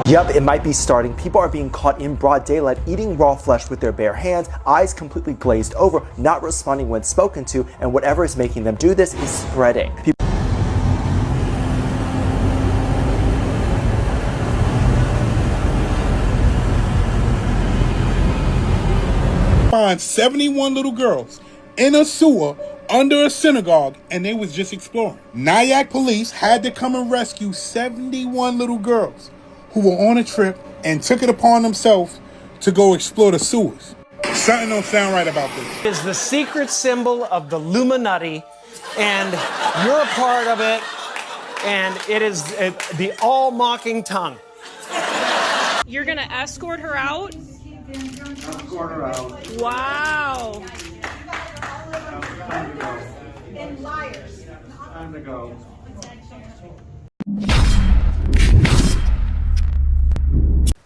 Yup, it might be starting. People are being caught in broad daylight eating raw flesh with their bare hands, eyes completely glazed over, not responding when spoken to, and whatever is making them do this is spreading. Find 71 little girls in a sewer under a synagogue, and they was just exploring. Nyack police had to come and rescue 71 little girls who were on a trip and took it upon themselves to go explore the sewers. Something don't sound right about this. Is the secret symbol of the Illuminati, and you're a part of it, and it is the all-mocking tongue. You're gonna escort her out? Escort her out. Wow. And liars. Time to go.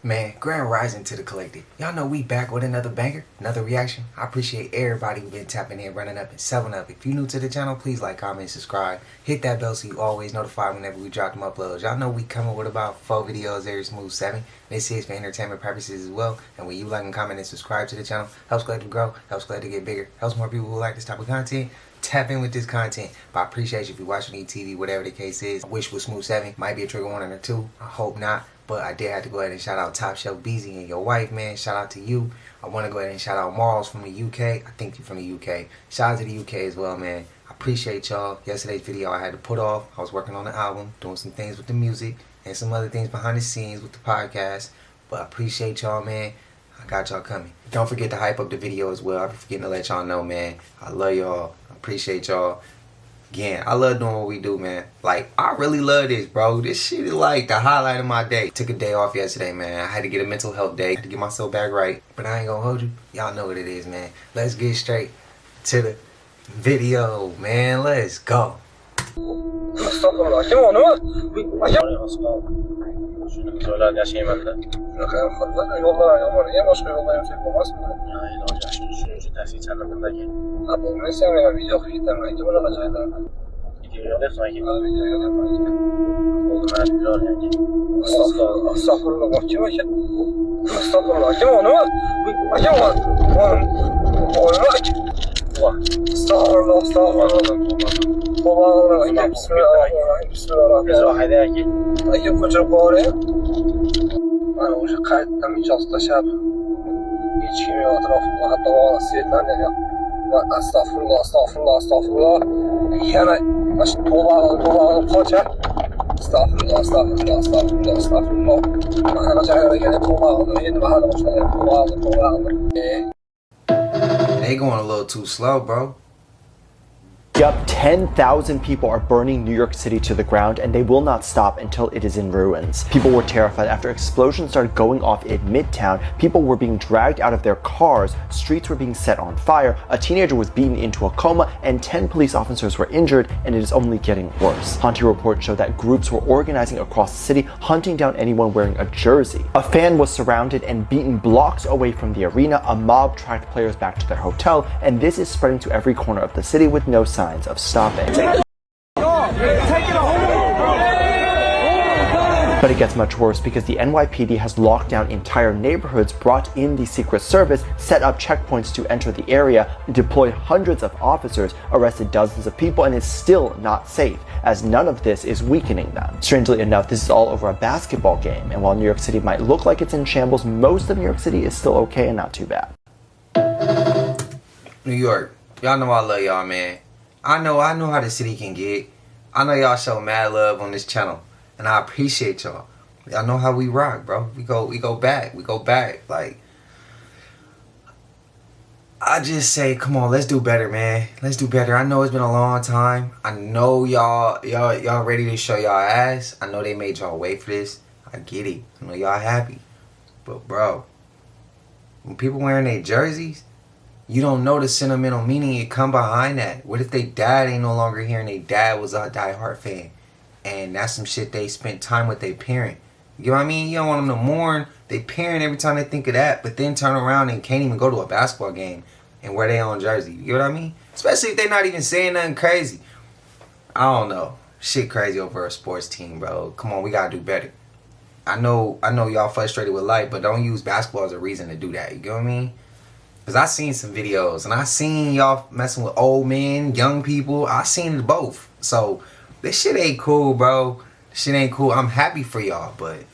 Man, grand rising to the collective. Y'all know we back with another banger, another reaction. I appreciate everybody who been tapping in, running up, and selling up. If you new to the channel, please like, comment, subscribe. Hit that bell so you always notified whenever we drop them uploads. Y'all know we coming with about 4 videos every smooth 7. This is for entertainment purposes as well. And when you like and comment and subscribe to the channel, helps Collective grow, helps Collective get bigger, helps more people who like this type of content. Tap in with this content. But I appreciate you if you're watching ETV, whatever the case is. I wish with Smooth 7 might be a trigger warning or 2. I hope not. But I did have to go ahead and shout out Top Shelf Beezy and your wife, man. Shout out to you. I want to go ahead and shout out Marls from the UK. I think you're from the UK. Shout out to the UK as well, man. I appreciate y'all. Yesterday's video I had to put off. I was working on the album, doing some things with the music, and some other things behind the scenes with the podcast. But I appreciate y'all, man. I got y'all coming. Don't forget to hype up the video as well. I be forgetting to let y'all know, man. I love y'all. I appreciate y'all. Again, I love doing what we do, man. Like, I really love this, bro. This shit is like the highlight of my day. Took a day off yesterday, man. I had to get a mental health day. I had to get myself back right. But I ain't gonna hold you. Y'all know what it is, man. Let's get straight to the video, man. Let's go. They going a little too slow, bro. Yup, 10,000 people are burning New York City to the ground, and they will not stop until it is in ruins. People were terrified after explosions started going off in Midtown. People were being dragged out of their cars, streets were being set on fire, a teenager was beaten into a coma, and 10 police officers were injured, and it is only getting worse. Haunting reports show that groups were organizing across the city, hunting down anyone wearing a jersey. A fan was surrounded and beaten blocks away from the arena. A mob tracked players back to their hotel, and this is spreading to every corner of the city with no signs of stopping. But it gets much worse because the NYPD has locked down entire neighborhoods, brought in the Secret Service, set up checkpoints to enter the area, deployed hundreds of officers, arrested dozens of people, and is still not safe, as none of this is weakening them. Strangely enough, this is all over a basketball game, and while New York City might look like it's in shambles, most of New York City is still okay and not too bad. New York, y'all know I love y'all, man. I know how the city can get. I know y'all show mad love on this channel, and I appreciate y'all. Y'all know how we rock, bro. We go back. Like, I just say, come on, let's do better, man. Let's do better. I know it's been a long time. I know y'all ready to show y'all ass. I know they made y'all wait for this. I get it. I know y'all happy. But bro, when people wearing their jerseys, you don't know the sentimental meaning it come behind that. What if they dad ain't no longer here and they dad was a diehard fan? And that's some shit they spent time with their parent. You know what I mean? You don't want them to mourn their parent every time they think of that, but then turn around and can't even go to a basketball game and wear their own jersey. You know what I mean? Especially if they're not even saying nothing crazy. I don't know. Shit crazy over a sports team, bro. Come on, we gotta do better. I know y'all frustrated with life, but don't use basketball as a reason to do that. You get what I mean? Because I seen some videos, and I seen y'all messing with old men, young people. I seen it both. So, this shit ain't cool, bro. This shit ain't cool. I'm happy for y'all, but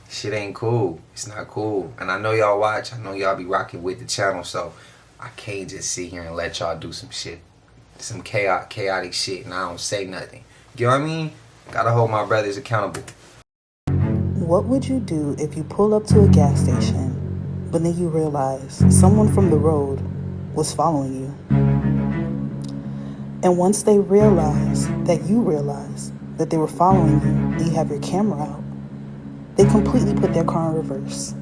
shit ain't cool. It's not cool. And I know y'all watch. I know y'all be rocking with the channel, so I can't just sit here and let y'all do some shit. Some chaotic shit, and I don't say nothing. You know what I mean? Gotta hold my brothers accountable. What would you do if you pull up to a gas station, but then you realize someone from the road was following you? And once they realize that they were following you and you have your camera out, they completely put their car in reverse.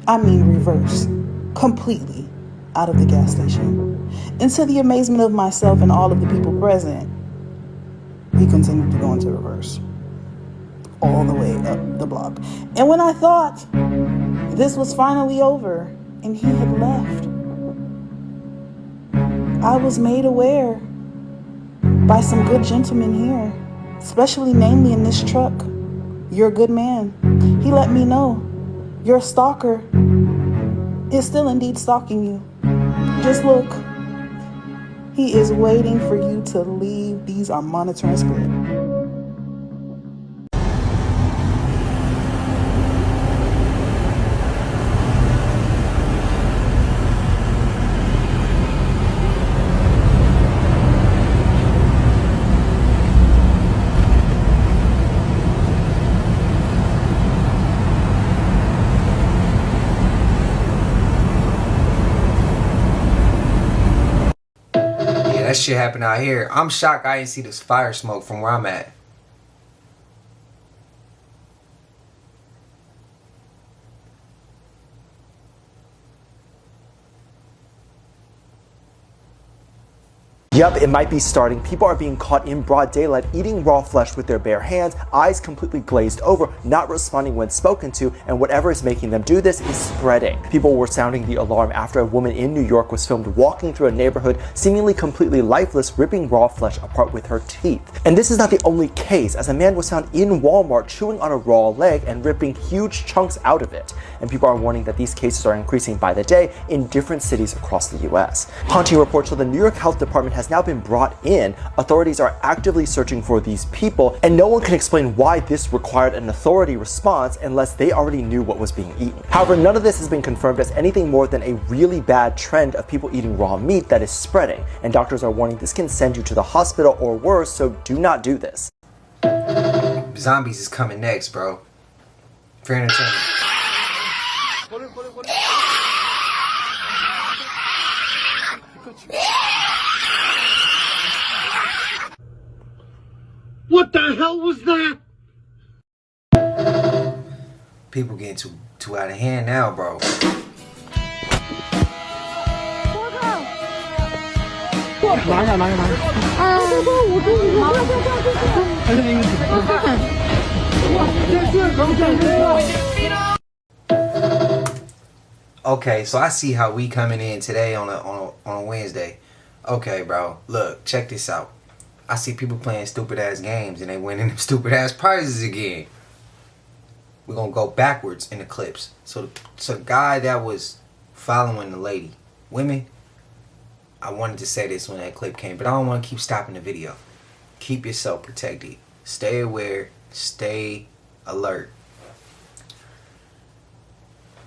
I mean reverse. Completely out of the gas station. And to the amazement of myself and all of the people present, he continued to go into reverse. All the way up the block. And when I thought this was finally over and he had left, I was made aware by some good gentlemen here, especially namely in this truck. You're a good man. He let me know your stalker is still indeed stalking you. Just look. He is waiting for you to leave. These are monitoring spirits. That shit happened out here. I'm shocked I didn't see this fire smoke from where I'm at. Yup, it might be starting. People are being caught in broad daylight eating raw flesh with their bare hands, eyes completely glazed over, not responding when spoken to, and whatever is making them do this is spreading. People were sounding the alarm after a woman in New York was filmed walking through a neighborhood, seemingly completely lifeless, ripping raw flesh apart with her teeth. And this is not the only case, as a man was found in Walmart chewing on a raw leg and ripping huge chunks out of it. And people are warning that these cases are increasing by the day in different cities across the US. Haunting reports show the New York Health Department has now been brought in. Authorities are actively searching for these people, and no one can explain why this required an authority response unless they already knew what was being eaten. However, none of this has been confirmed as anything more than a really bad trend of people eating raw meat that is spreading, and doctors are warning this can send you to the hospital or worse, so do not do this. Zombies is coming next, bro. For entertainment. What the hell was that? People getting too out of hand now, bro. Okay, so I see how we coming in today on a Wednesday. Okay, bro. Look, check this out. I see people playing stupid ass games and they winning them stupid ass prizes again. We're gonna go backwards in the clips. So the guy that was following the lady, women, I wanted to say this when that clip came, but I don't want to keep stopping the video. Keep yourself protected. Stay aware. Stay alert.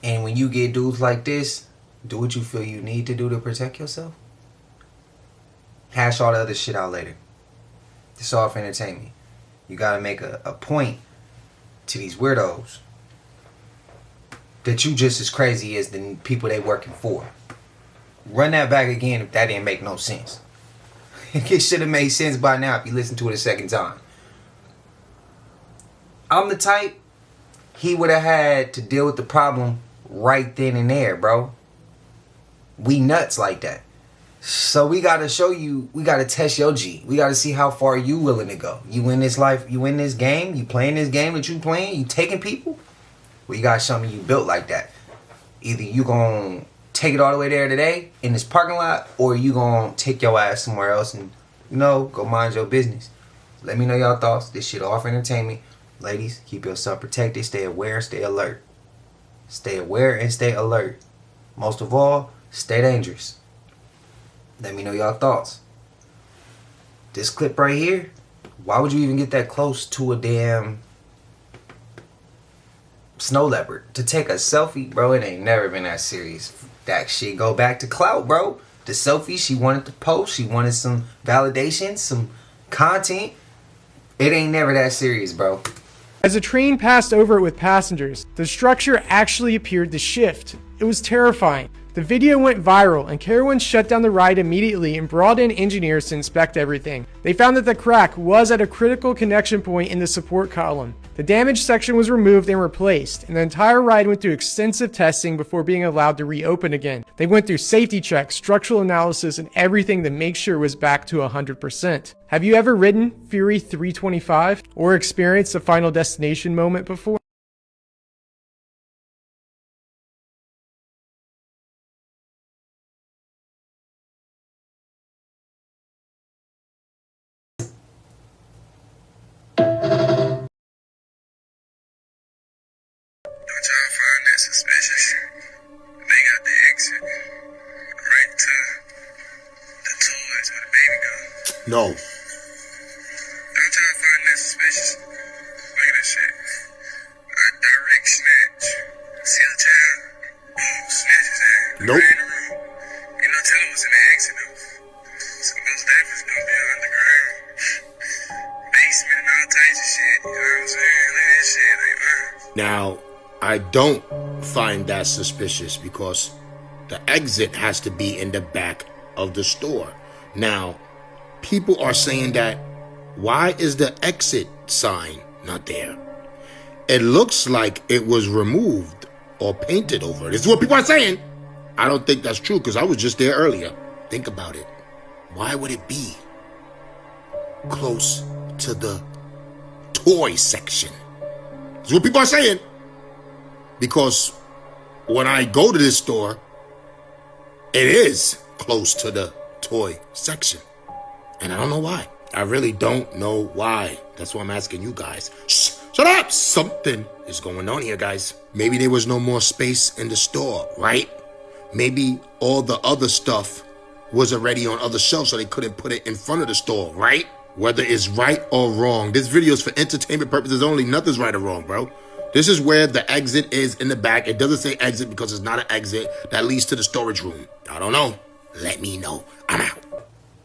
And when you get dudes like this, do what you feel you need to do to protect yourself. Hash all the other shit out later. This all for entertainment. You gotta make a point to these weirdos that you just as crazy as the people they working for. Run that back again if that didn't make no sense. It should have made sense by now if you listen to it a second time. I'm the type, he would have had to deal with the problem right then and there, bro. We nuts like that. So we gotta show you, we gotta test your G. We gotta see how far you willing to go. You in this life, you in this game, you playing this game that you playing, you taking people? Well, you gotta show me you built like that. Either you gonna take it all the way there today in this parking lot, or you gonna take your ass somewhere else and, you know, go mind your business. Let me know y'all thoughts. This shit all for entertainment. Ladies, keep yourself protected. Stay aware, stay alert. Stay aware and stay alert. Most of all, stay dangerous. Let me know y'all thoughts. This clip right here, why would you even get that close to a damn snow leopard? To take a selfie, bro, it ain't never been that serious. That shit go back to clout, bro. The selfie she wanted to post, she wanted some validation, some content. It ain't never that serious, bro. As the train passed over it with passengers, the structure actually appeared to shift. It was terrifying. The video went viral and Carowinds shut down the ride immediately and brought in engineers to inspect everything. They found that the crack was at a critical connection point in the support column. The damaged section was removed and replaced, and the entire ride went through extensive testing before being allowed to reopen again. They went through safety checks, structural analysis, and everything to make sure it was back to 100%. Have you ever ridden Fury 325 or experienced a Final Destination moment before? Suspicious. They got the exit right to the toys where the baby goes. No. I'm trying to find that suspicious. Look at this shit. A direct snatch. See the child? Boom, snatch his ass. Nope. Ran the room. You know, tell him what's in the exit though. So those diapers gonna be underground. Basement and all types of shit. You know what I'm saying? Look at this shit. Like, Now, I don't find that suspicious because the exit has to be in the back of the store. Now, people are saying that why is the exit sign not there? It looks like it was removed or painted over. This is what people are saying. I don't think that's true because I was just there earlier. Think about it. Why would it be close to the toy section? This is what people are saying. Because when I go to this store, it is close to the toy section. And I don't know why. I really don't know why. That's why I'm asking you guys. Shh, shut up! Something is going on here, guys. Maybe there was no more space in the store, right? Maybe all the other stuff was already on other shelves so they couldn't put it in front of the store, right? Whether it's right or wrong, this video is for entertainment purposes only. Nothing's right or wrong, bro. This is where the exit is in the back. It doesn't say exit because it's not an exit that leads to the storage room. I don't know. Let me know. I'm out.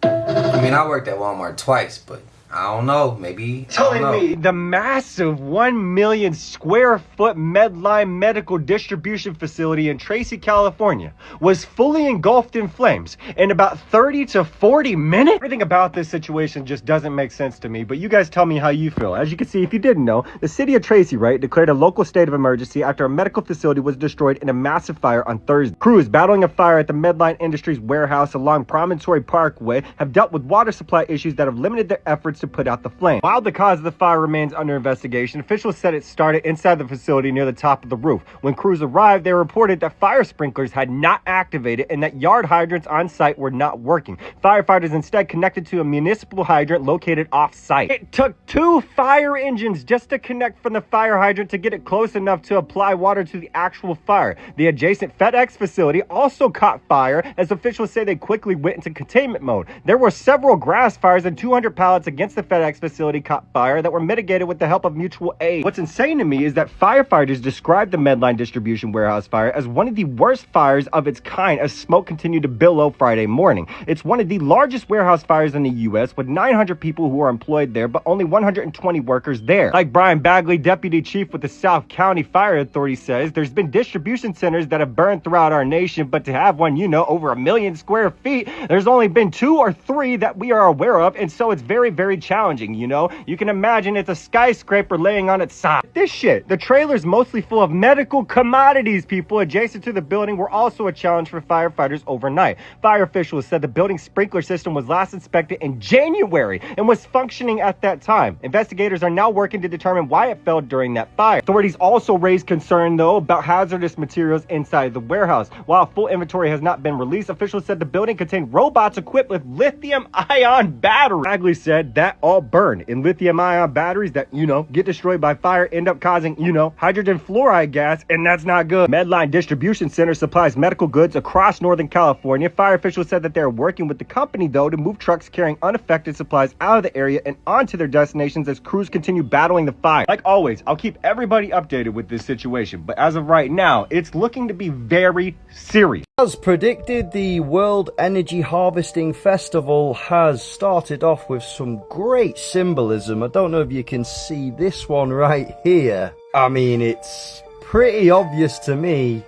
I mean, I worked at Walmart twice, but I don't know. Maybe. Telling me the massive 1 million square foot Medline medical distribution facility in Tracy, California was fully engulfed in flames in about 30 to 40 minutes. Everything about this situation just doesn't make sense to me, but you guys tell me how you feel. As you can see, if you didn't know, the city of Tracy, right, declared a local state of emergency after a medical facility was destroyed in a massive fire on Thursday. Crews battling a fire at the Medline Industries warehouse along Promontory Parkway have dealt with water supply issues that have limited their efforts to put out the flame. While the cause of the fire remains under investigation, officials said it started inside the facility near the top of the roof. When crews arrived, they reported that fire sprinklers had not activated and that yard hydrants on site were not working. Firefighters instead connected to a municipal hydrant located off-site. It took 2 fire engines just to connect from the fire hydrant to get it close enough to apply water to the actual fire. The adjacent FedEx facility also caught fire, as officials say they quickly went into containment mode. There were several grass fires and 200 pallets against the FedEx facility caught fire that were mitigated with the help of mutual aid. What's insane to me is that firefighters described the Medline distribution warehouse fire as one of the worst fires of its kind as smoke continued to billow Friday morning. It's one of the largest warehouse fires in the U.S. with 900 people who are employed there, but only 120 workers there. Like Brian Bagley, deputy chief with the South County Fire Authority, says, there's been distribution centers that have burned throughout our nation, but to have one, over 1 million square feet, there's only been 2 or 3 that we are aware of, and so it's very, very challenging. You can imagine it's a skyscraper laying on its side. This shit, the trailer's mostly full of medical commodities, people. Adjacent to the building were also a challenge for firefighters overnight. Fire officials said the building's sprinkler system was last inspected in January and was functioning at that time. Investigators are now working to determine why it fell during that fire. Authorities also raised concern, though, about hazardous materials inside the warehouse. While full inventory has not been released, officials said the building contained robots equipped with lithium-ion batteries. Bagley said that that all burn in lithium-ion batteries that, get destroyed by fire, end up causing, hydrogen fluoride gas, and that's not good. Medline Distribution Center supplies medical goods across Northern California. Fire officials said that they're working with the company, though, to move trucks carrying unaffected supplies out of the area and onto their destinations as crews continue battling the fire. Like always, I'll keep everybody updated with this situation, but as of right now, it's looking to be very serious. As predicted, the World Energy Harvesting Festival has started off with some great symbolism. I don't know if you can see this one right here. I mean, it's pretty obvious to me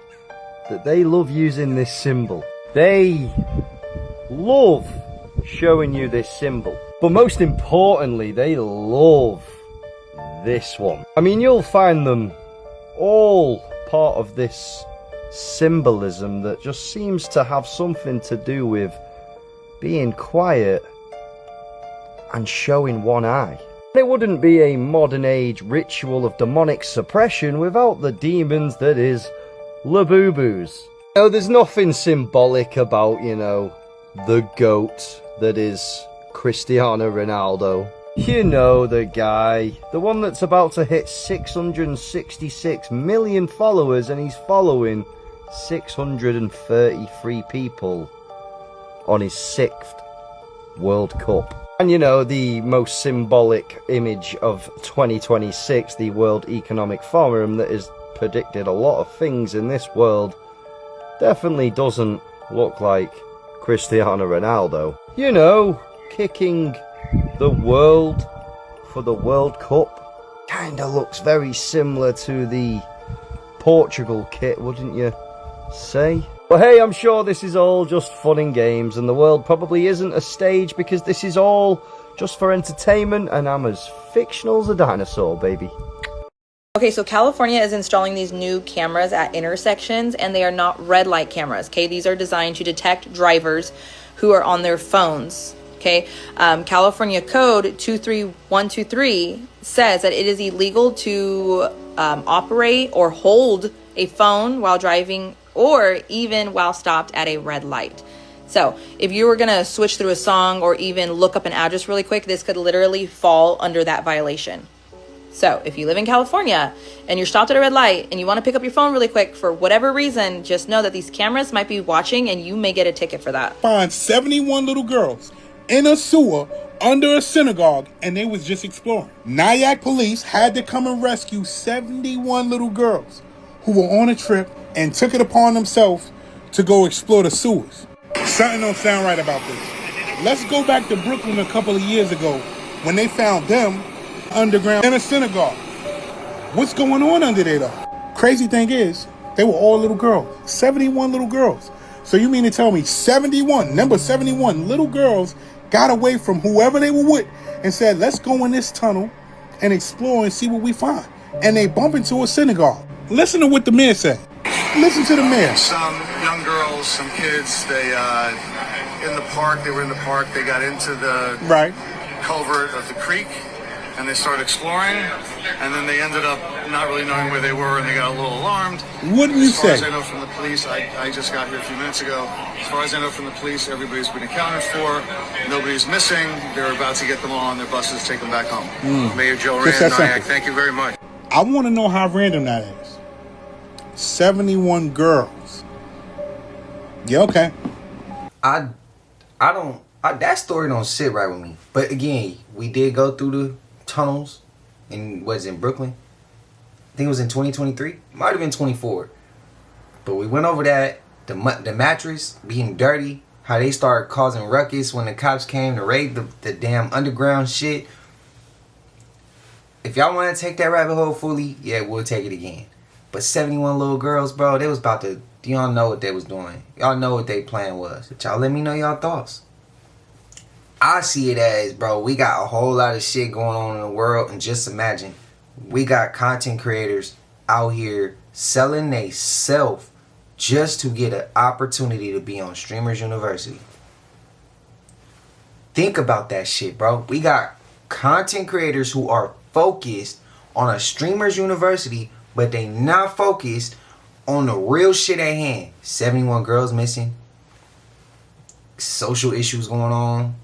that they love using this symbol. They love showing you this symbol. But most importantly, they love this one. I mean, you'll find them all part of this symbolism that just seems to have something to do with being quiet and showing one eye. It wouldn't be a modern age ritual of demonic suppression without the demons that is Labubu's. There's nothing symbolic about, the GOAT that is Cristiano Ronaldo. The guy, the one that's about to hit 666 million followers and he's following 633 people on his 6th World Cup. And the most symbolic image of 2026, the World Economic Forum that has predicted a lot of things in this world, definitely doesn't look like Cristiano Ronaldo. Kicking the world for the World Cup kinda looks very similar to the Portugal kit, wouldn't you say? But hey, I'm sure this is all just fun and games, and the world probably isn't a stage because this is all just for entertainment, and I'm as fictional as a dinosaur, baby. Okay, so California is installing these new cameras at intersections, and they are not red light cameras, okay? These are designed to detect drivers who are on their phones, okay? California Code 23123 says that it is illegal to operate or hold a phone while driving or even while stopped at a red light. So if you were going to switch through a song or even look up an address really quick, this could literally fall under that violation. So if you live in California and you're stopped at a red light and you want to pick up your phone really quick for whatever reason, just know that these cameras might be watching and you may get a ticket for that. Find 71 little girls in a sewer under a synagogue and they was just exploring. Nyack police had to come and rescue 71 little girls who were on a trip and took it upon themselves to go explore the sewers. Something don't sound right about this. Let's go back to Brooklyn a couple of years ago when they found them underground in a synagogue. What's going on under there though? Crazy thing is, they were all little girls. 71 little girls. So you mean to tell me 71 little girls got away from whoever they were with and said, let's go in this tunnel and explore and see what we find. And they bump into a synagogue. Listen to what the mayor said. Listen to the mayor. Some young girls, some kids, they in the park, they were in the park, they got into the culvert of the creek and they started exploring, and then they ended up not really knowing where they were and they got a little alarmed. What do you say? As far as I know from the police, I just got here a few minutes ago. As far as I know from the police, everybody's been accounted for. Nobody's missing. They're about to get them all on their buses, take them back home. Mayor Joe Rand, Nyack, thank you very much. I want to know how random that is. 71 girls. Yeah, okay. I don't, that story don't sit right with me. But again, we did go through the tunnels in, in Brooklyn? I think it was in 2023. Might have been 24. But we went over that. The mattress being dirty. How they started causing ruckus when the cops came to raid the damn underground shit. If y'all want to take that rabbit hole fully, yeah, we'll take it again. But 71 little girls, bro, they was about to... Y'all know what they was doing. Y'all know what their plan was. But y'all let me know y'all thoughts. I see it as, bro, we got a whole lot of shit going on in the world. And just imagine, we got content creators out here selling they self just to get an opportunity to be on Streamers University. Think about that shit, bro. We got content creators who are focused on a Streamers University, but they not focused on the real shit at hand. 71 girls missing. Social issues going on.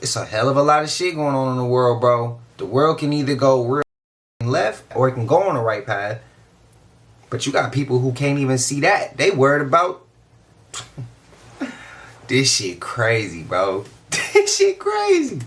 It's a hell of a lot of shit going on in the world, bro. The world can either go real left or it can go on the right path. But you got people who can't even see that. They worried about this shit crazy, bro. This shit crazy.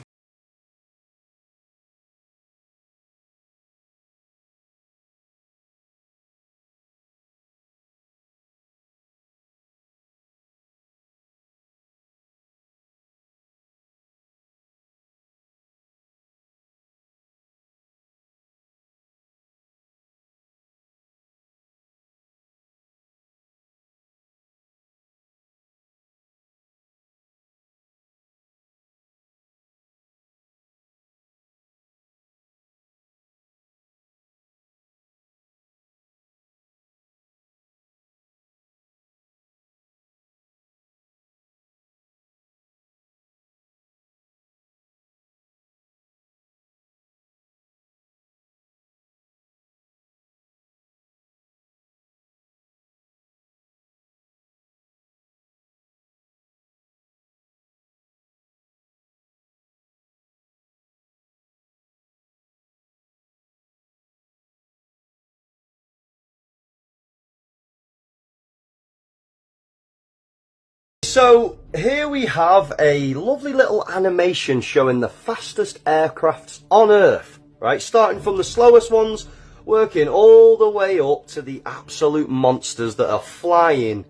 So here we have a lovely little animation showing the fastest aircrafts on Earth, right? Starting from the slowest ones, working all the way up to the absolute monsters that are flying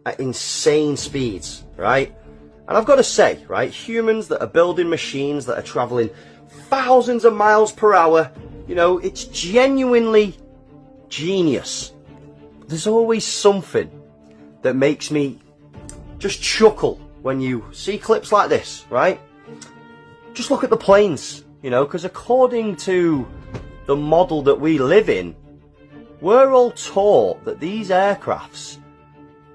at insane speeds, right? And I've got to say, right, humans that are building machines that are traveling thousands of miles per hour, you know, it's genuinely genius. There's always something that makes me just chuckle when you see clips like this, right? Just look at the planes, you know, because according to the model that we live in, we're all taught that these aircrafts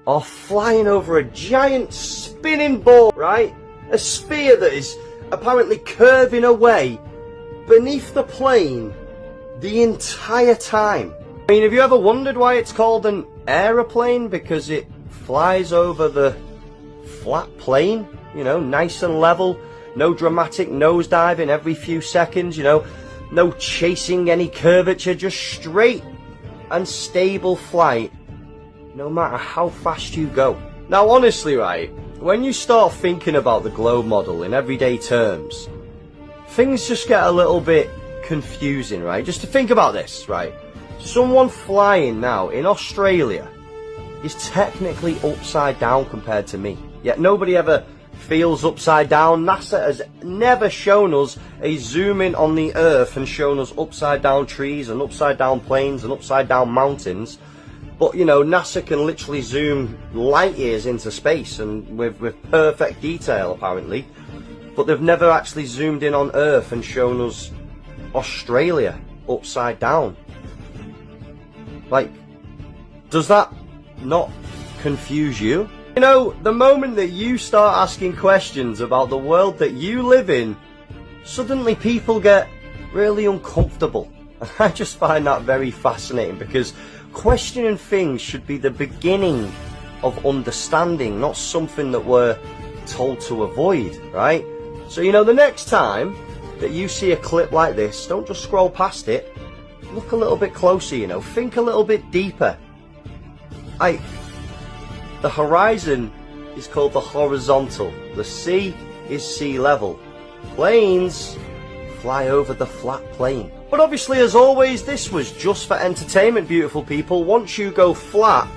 are flying over a giant spinning ball, right? A sphere that is apparently curving away beneath the plane the entire time. I mean, have you ever wondered why it's called an aeroplane? Because it flies over the flat plane, you know, nice and level, no dramatic nosediving every few seconds, you know, no chasing any curvature, just straight and stable flight, no matter how fast you go. Now, honestly, right, when you start thinking about the globe model in everyday terms, things just get a little bit confusing, right? Just to think about this, right? Someone flying now in Australia is technically upside down compared to me. Yet nobody ever feels upside down. NASA has never shown us a zoom in on the Earth and shown us upside down trees and upside down plains and upside down mountains. But, you know, NASA can literally zoom light years into space and with perfect detail, apparently. But they've never actually zoomed in on Earth and shown us Australia upside down. Like, does that not confuse you? You know, the moment that you start asking questions about the world that you live in, suddenly people get really uncomfortable. And I just find that very fascinating, because questioning things should be the beginning of understanding, not something that we're told to avoid, right? So, you know, the next time that you see a clip like this, don't just scroll past it. Look a little bit closer, you know, think a little bit deeper. The horizon is called the horizontal. The sea is sea level. Planes fly over the flat plane. But obviously, as always, this was just for entertainment, beautiful people. Once you go flat,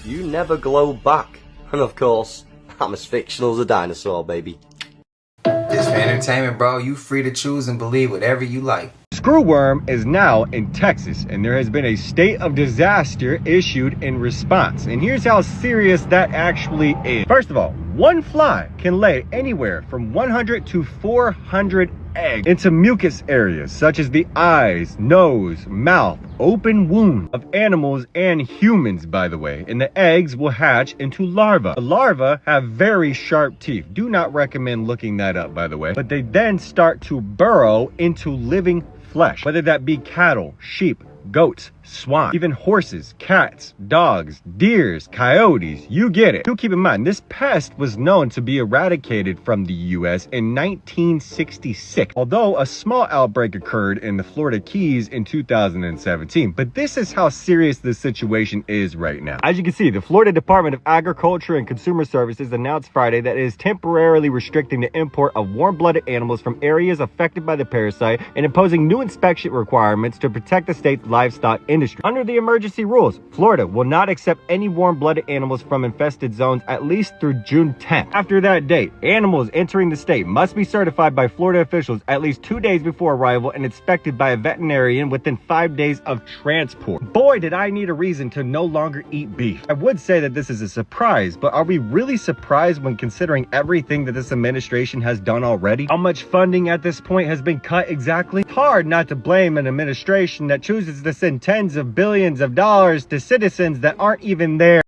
you never glow back. And of course, I'm as fictional as a dinosaur, baby. Just for entertainment, bro. You free to choose and believe whatever you like. Screwworm is now in Texas, and there has been a state of disaster issued in response. And here's how serious that actually is. First of all, one fly can lay anywhere from 100 to 400 eggs into mucus areas such as the eyes, nose, mouth, open wound of animals and humans, by the way. And the eggs will hatch into larvae. The larvae have very sharp teeth. Do not recommend looking that up, by the way. But they then start to burrow into living flesh, whether that be cattle, sheep, goats, swine, even horses, cats, dogs, deers, coyotes, you get it. Do keep in mind, this pest was known to be eradicated from the US in 1966, although a small outbreak occurred in the Florida Keys in 2017. But this is how serious the situation is right now. As you can see, the Florida Department of Agriculture and Consumer Services announced Friday that it is temporarily restricting the import of warm-blooded animals from areas affected by the parasite and imposing new inspection requirements to protect the state's livestock industry. Under the emergency rules, Florida will not accept any warm-blooded animals from infested zones at least through June 10th. After that date, animals entering the state must be certified by Florida officials at least 2 days before arrival and inspected by a veterinarian within 5 days of transport. Boy, did I need a reason to no longer eat beef. I would say that this is a surprise, but are we really surprised when considering everything that this administration has done already? How much funding at this point has been cut exactly? It's hard not to blame an administration that chooses to send tens of billions of dollars to citizens that aren't even there.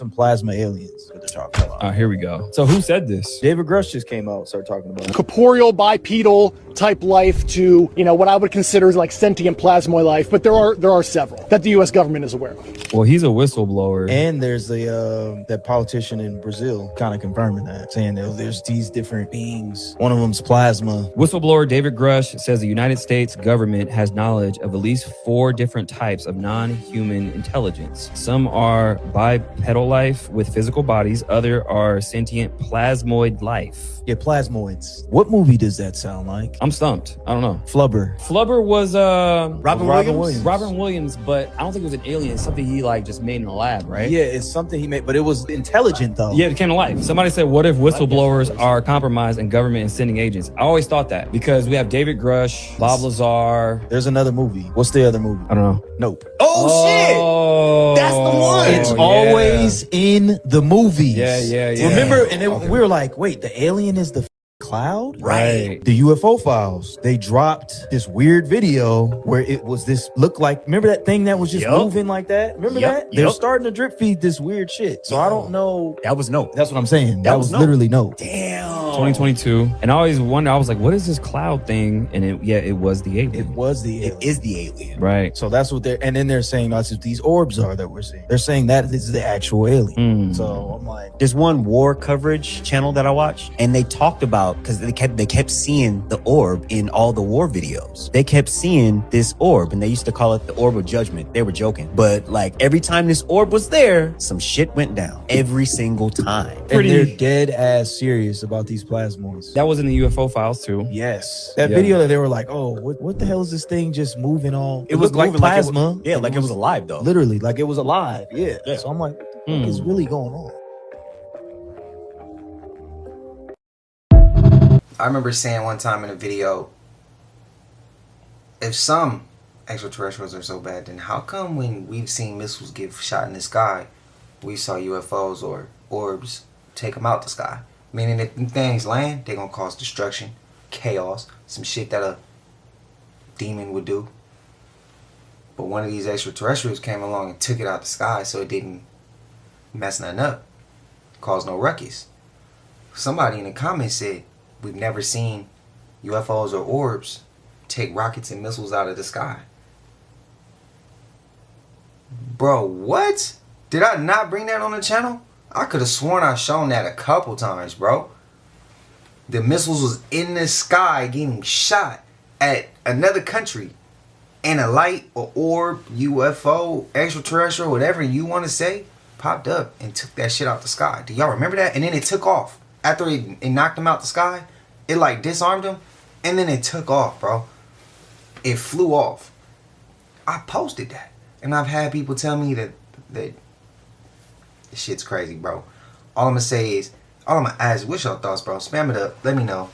Some plasma aliens that they're talking about. Here we go. So who said this? David Grush just came out and started talking about it. Corporeal bipedal type life to, you know, what I would consider like sentient plasmoid life, but there are several that the US government is aware of. Well, he's a whistleblower. And there's the that politician in Brazil kind of confirming that, saying that there's these different beings. One of them's plasma. Whistleblower David Grush says the United States government has knowledge of at least 4 different types of non-human intelligence. Some are bipedal life with physical bodies, other are sentient plasmoid life. Yeah, plasmoids. What movie does that sound like? I'm stumped. I don't know. Flubber. Flubber was Robin Williams. Robin Williams, but I don't think it was an alien. It's something he like just made in a lab, right? Yeah, it's something he made, but it was intelligent though. Yeah, it came to life. Somebody said, what if whistleblowers are compromised in government and sending agents? I always thought that because we have David Grush, Bob Lazar. There's another movie. What's the other movie? I don't know. Nope. Oh, shit! That's the one. It's always in the movies. Yeah. Remember, and then we were like, wait, the alien is the cloud? Right. The UFO files. They dropped this weird video where it was this look like, remember that thing that was just moving like that? Remember that? They're starting to drip feed this weird shit. So I don't know. That was no. That's what I'm saying. That was literally no. Damn. 2022. And I always wonder, I was like, what is this cloud thing? And it was the alien. It was the alien. It is the alien. Right. So that's what they're, and then they're saying that's what these orbs are that we're seeing. They're saying that this is the actual alien. So I'm like, there's one war coverage channel that I watched, and they talked about, because they kept seeing the orb in all the war videos. They kept seeing this orb, and they used to call it the orb of judgment. They were joking, but like every time this orb was there, some shit went down every single time. And they're dead ass serious about these plasmoids. That was in the UFO files too. Yes. That video that they were like, oh, what the hell is this thing just moving all? It was like plasma. Like it was alive though. Literally, like it was alive. Yeah. So I'm like, what the fuck is really going on? I remember saying one time in a video, if some extraterrestrials are so bad, then how come when we've seen missiles get shot in the sky, we saw UFOs or orbs take them out the sky? Meaning if them things land, they're going to cause destruction, chaos, some shit that a demon would do. But one of these extraterrestrials came along and took it out the sky so it didn't mess nothing up, cause no ruckus. Somebody in the comments said, we've never seen UFOs or orbs take rockets and missiles out of the sky. Bro, what? Did I not bring that on the channel? I could have sworn I shown that a couple times, bro. The missiles was in the sky getting shot at another country. And a light or orb, UFO, extraterrestrial, whatever you want to say, popped up and took that shit out the sky. Do y'all remember that? And then it took off. After it knocked them out the sky, it like disarmed them. And then it took off, bro. It flew off. I posted that. And I've had people tell me that this shit's crazy, bro. All I'm going to say is, all I'm going to ask, what's your thoughts, bro? Spam it up. Let me know.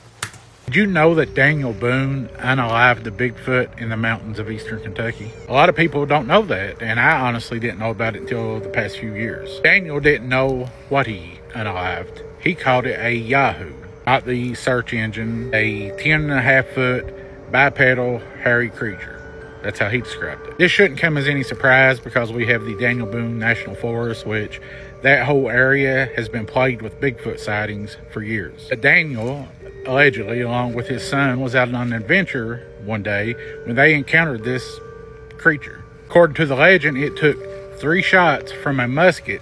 Did you know that Daniel Boone unalived the Bigfoot in the mountains of eastern Kentucky? A lot of people don't know that, and I honestly didn't know about it until the past few years. Daniel didn't know what he unalived. He called it a Yahoo, not the search engine, a 10.5-foot bipedal hairy creature. That's how he described it. This shouldn't come as any surprise because we have the Daniel Boone National Forest, which that whole area has been plagued with Bigfoot sightings for years. But Daniel, allegedly, along with his son, was out on an adventure one day when they encountered this creature. According to the legend, it took 3 shots from a musket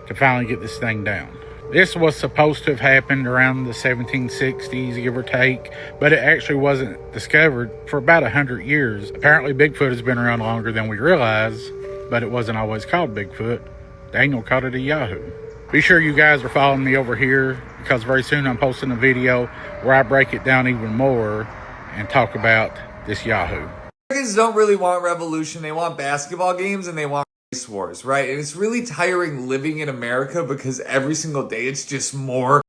to finally get this thing down. This was supposed to have happened around the 1760s, give or take, but it actually wasn't discovered for about 100 years. Apparently, Bigfoot has been around longer than we realize, but it wasn't always called Bigfoot. Daniel called it a Yahoo. Be sure you guys are following me over here because very soon I'm posting a video where I break it down even more and talk about this Yahoo. Americans don't really want revolution. They want basketball games and they want race wars, right? And it's really tiring living in America because every single day it's just more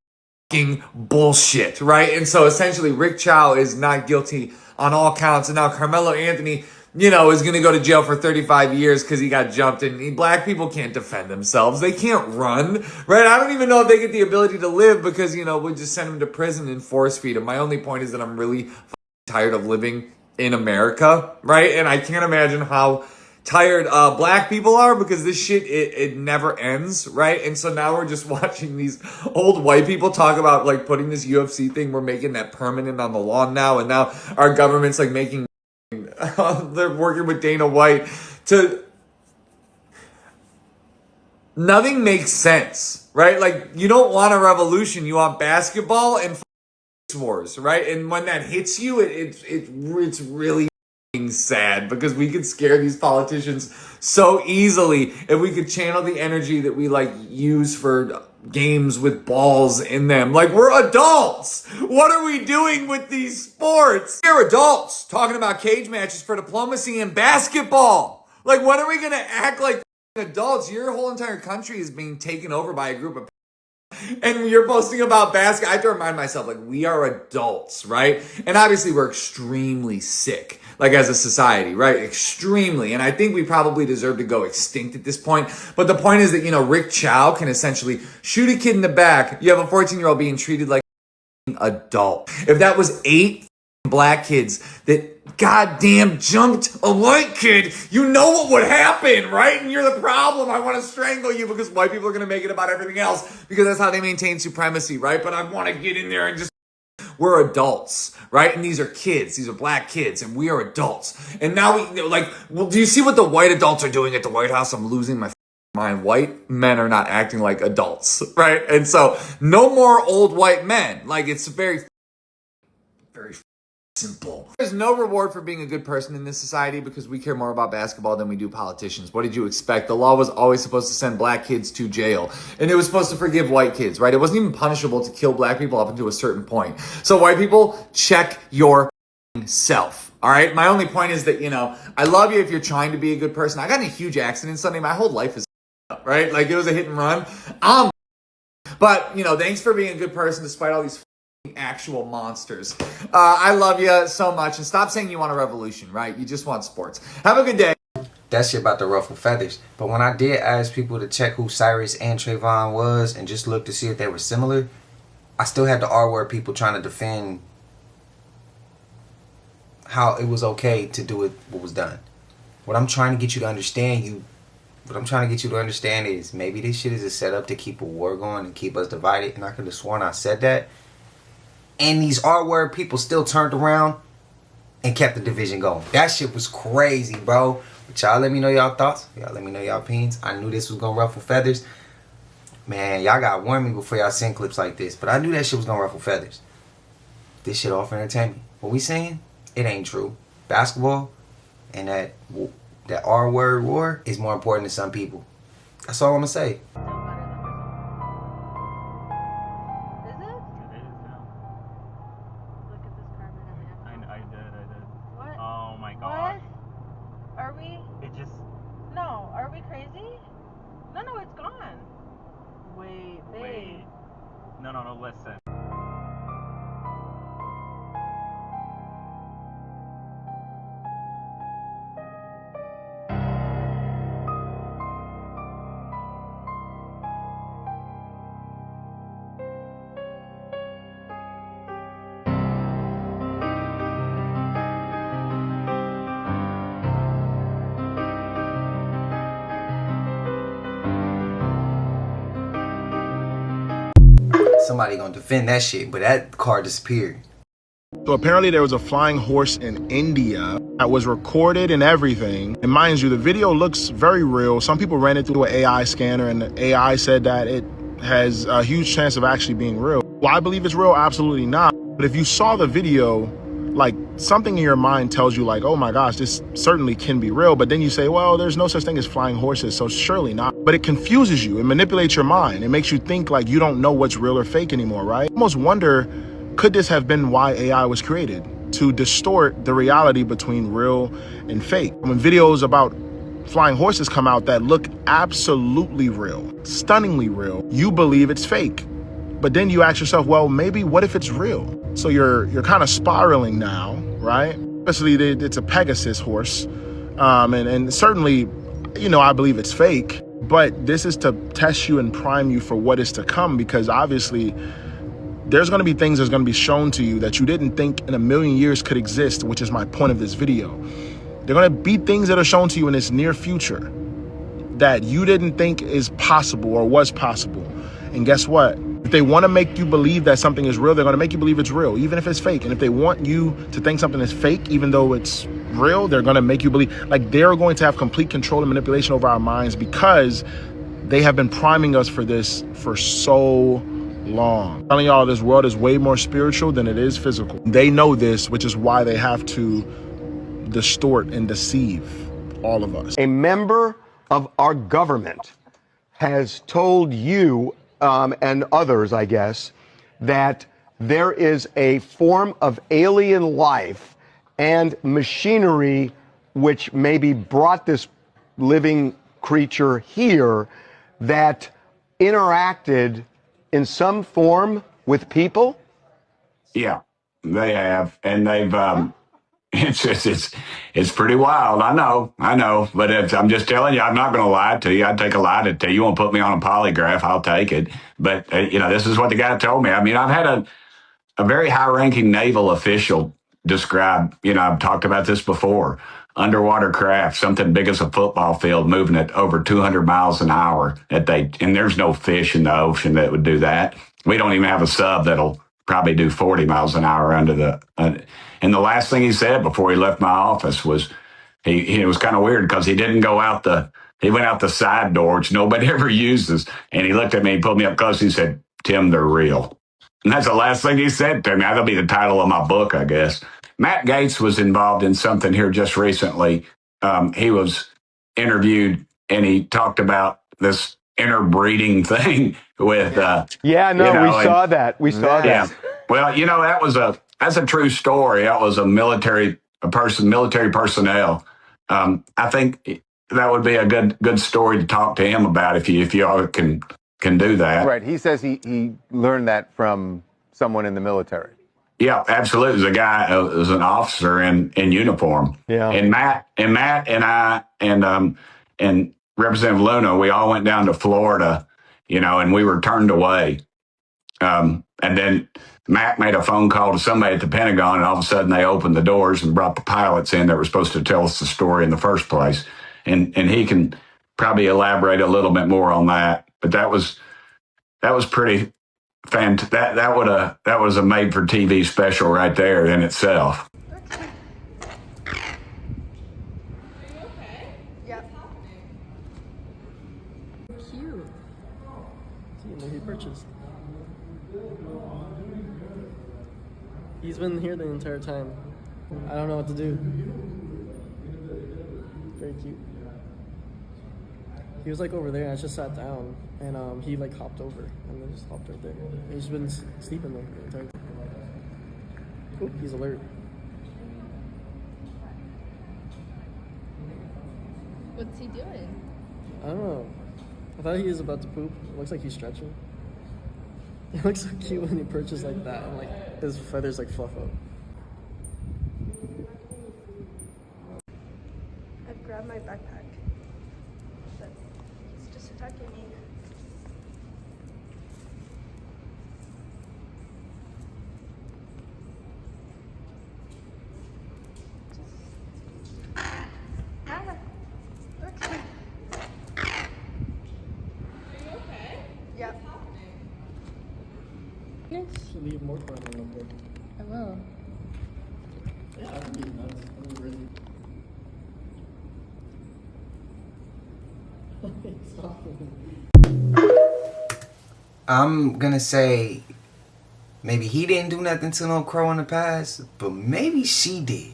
fucking bullshit, right? And so essentially Rick Chow is not guilty on all counts. And now Carmelo Anthony, you know, is going to go to jail for 35 years because he got jumped, and black people can't defend themselves. They can't run, right? I don't even know if they get the ability to live because, you know, we just send them to prison and force feed them. My only point is that I'm really tired of living in America, right? And I can't imagine how tired black people are because this shit, it never ends, right? And so now we're just watching these old white people talk about like putting this UFC thing, we're making that permanent on the lawn now, and now our government's like making they're working with Dana White to... Nothing makes sense, right? Like, you don't want a revolution. You want basketball and wars, right? And when that hits you, it's really sad because we could scare these politicians so easily if we could channel the energy that we like use for games with balls in them. Like, we're adults. What are we doing with these sports? We're adults talking about cage matches for diplomacy and basketball. Like, when are we going to act like adults? Your whole entire country is being taken over by a group of and you're posting about basketball. I have to remind myself, like, we are adults, right? And obviously we're extremely sick, like, as a society, right? Extremely. And I think we probably deserve to go extinct at this point. But the point is that, you know, Rick Chow can essentially shoot a kid in the back. You have a 14-year-old being treated like an adult. If that was 8 black kids that goddamn jumped a white kid, you know what would happen, right? And you're the problem. I want to strangle you because white people are going to make it about everything else because that's how they maintain supremacy, right? But I want to get in there and just... We're adults, right? And these are kids. These are black kids, and we are adults. And now we, like, well, do you see what the white adults are doing at the White House? I'm losing my mind. White men are not acting like adults, right? And so, no more old white men. Like, it's very simple. There's no reward for being a good person in this society because we care more about basketball than we do politicians. What did you expect? The law was always supposed to send black kids to jail, and it was supposed to forgive white kids, right? It wasn't even punishable to kill black people up until a certain point. So white people, check your self. All right. My only point is that, you know, I love you if you're trying to be a good person. I got in a huge accident Sunday. My whole life is right. Like, it was a hit and run. But, you know, thanks for being a good person despite all these actual monsters. I love you so much, and stop saying you want a revolution, right? You just want sports. Have a good day. That shit about to ruffle feathers. But when I did ask people to check who Cyrus and Trayvon was and just look to see if they were similar, I still had the R-word people trying to defend how it was okay to do it, what was done. What I'm trying to get you to understand, is maybe this shit is a setup to keep a war going and keep us divided. And I could have sworn I said that. And these R-word people still turned around and kept the division going. That shit was crazy, bro. But y'all let me know y'all thoughts. Y'all let me know y'all opinions. I knew this was going to ruffle feathers. Man, y'all got to warn me before y'all send clips like this. But I knew that shit was going to ruffle feathers. This shit all for entertainment. What we saying, it ain't true. Basketball and that R-word war is more important to some people. That's all I'm going to say. No, listen. Somebody gonna defend that shit, but that car disappeared. So apparently there was a flying horse in India that was recorded and everything. And mind you, the video looks very real. Some people ran it through an AI scanner and the AI said that it has a huge chance of actually being real. Well, I believe it's real? Absolutely not. But if you saw the video, like something in your mind tells you like, oh my gosh, this certainly can be real. But then you say, well, there's no such thing as flying horses, so surely not. But it confuses you. It manipulates your mind. It makes you think like you don't know what's real or fake anymore, right? I almost wonder, could this have been why AI was created? To distort the reality between real and fake. When videos about flying horses come out that look absolutely real, stunningly real, you believe it's fake. But then you ask yourself, well, maybe what if it's real? So you're kind of spiraling now, right? Especially it's a Pegasus horse. And certainly, you know, I believe it's fake, but this is to test you and prime you for what is to come, because obviously there's going to be things that's going to be shown to you that you didn't think in a million years could exist, which is my point of this video. There are going to be things that are shown to you in this near future that you didn't think is possible or was possible. And guess what? If they want to make you believe that something is real, they're going to make you believe it's real, even if it's fake. And if they want you to think something is fake, even though it's real, they're going to make you believe. Like, they're going to have complete control and manipulation over our minds because they have been priming us for this for so long. I'm telling y'all, this world is way more spiritual than it is physical. They know this, which is why they have to distort and deceive all of us. A member of our government has told you and others, I guess, that there is a form of alien life and machinery which maybe brought this living creature here that interacted in some form with people? Yeah, they have, and they've. It's pretty wild. I know, but I'm just telling you, I'm not going to lie to you. I'd take a lie to tell you. You want to put me on a polygraph, I'll take it. But you know, this is what the guy told me. I mean, I've had a very high-ranking naval official describe. You know, I've talked about this before. Underwater craft, something big as a football field, moving at over 200 miles an hour. And there's no fish in the ocean that would do that. We don't even have a sub that'll probably do 40 miles an hour under the. And the last thing he said before he left my office was, it was kind of weird because he didn't go out he went out the side door, which nobody ever uses. And he looked at me, he pulled me up close, and he said, Tim, they're real. And that's the last thing he said to me. That'll be the title of my book, I guess. Matt Gaetz was involved in something here just recently. He was interviewed and he talked about this interbreeding thing with, we saw that. We saw that. Well, you know, that's a true story. That was military personnel. I think that would be a good story to talk to him about if you all can do that. Right. He says he learned that from someone in the military. Yeah, absolutely. It was a guy, it was an officer in uniform. Yeah. And Matt and I and Representative Luna, we all went down to Florida, you know, and we were turned away. And then Matt made a phone call to somebody at the Pentagon, and all of a sudden they opened the doors and brought the pilots in that were supposed to tell us the story in the first place. And he can probably elaborate a little bit more on that. But that was pretty fantastic. That was a made for TV special right there in itself. Cute. He purchased. He's been here the entire time. I don't know what to do. Very cute. He was like over there, and I just sat down, and he like hopped over, and then just hopped right there. He's been sleeping there the entire time. Oop, he's alert. What's he doing? I don't know. I thought he was about to poop. It looks like he's stretching. He looks so cute when he perches like that, and like his feathers like fluff up. I've grabbed my backpack. But he's just attacking me. Okay. Are you okay? Yep. leave more content up there. I will. Yeah, I can be nuts. I'm really... I'm gonna say maybe he didn't do nothing to no crow in the past, but maybe she did.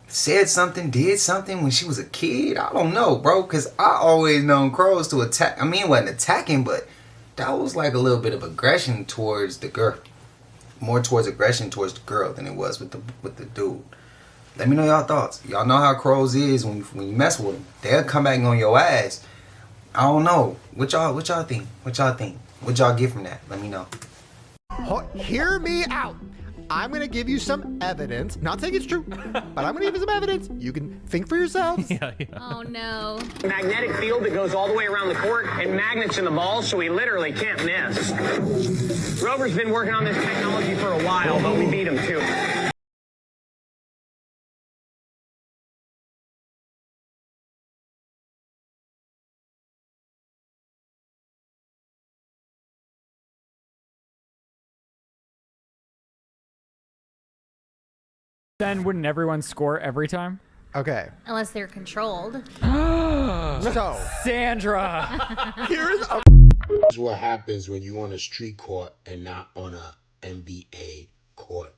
Said something, did something when she was a kid. I don't know, bro, because I always known crows to attack. I mean, it wasn't attacking, but that was like a little bit of aggression towards the girl. More towards aggression towards the girl than it was with the dude. Let me know y'all thoughts. Y'all know how crows is when you mess with them. They'll come back on your ass. I don't know. What y'all think? What y'all think? What y'all get from that? Let me know. Hear me out. I'm going to give you some evidence. Not saying it's true, but I'm going to give you some evidence. You can think for yourselves. Oh no. Magnetic field that goes all the way around the court and magnets in the ball, so we literally can't miss. Rover's been working on this technology for a while, but we beat him too. Then wouldn't everyone score every time? Okay. Unless they're controlled. So, Sandra. Here's what happens when you're on a street court and not on a NBA court.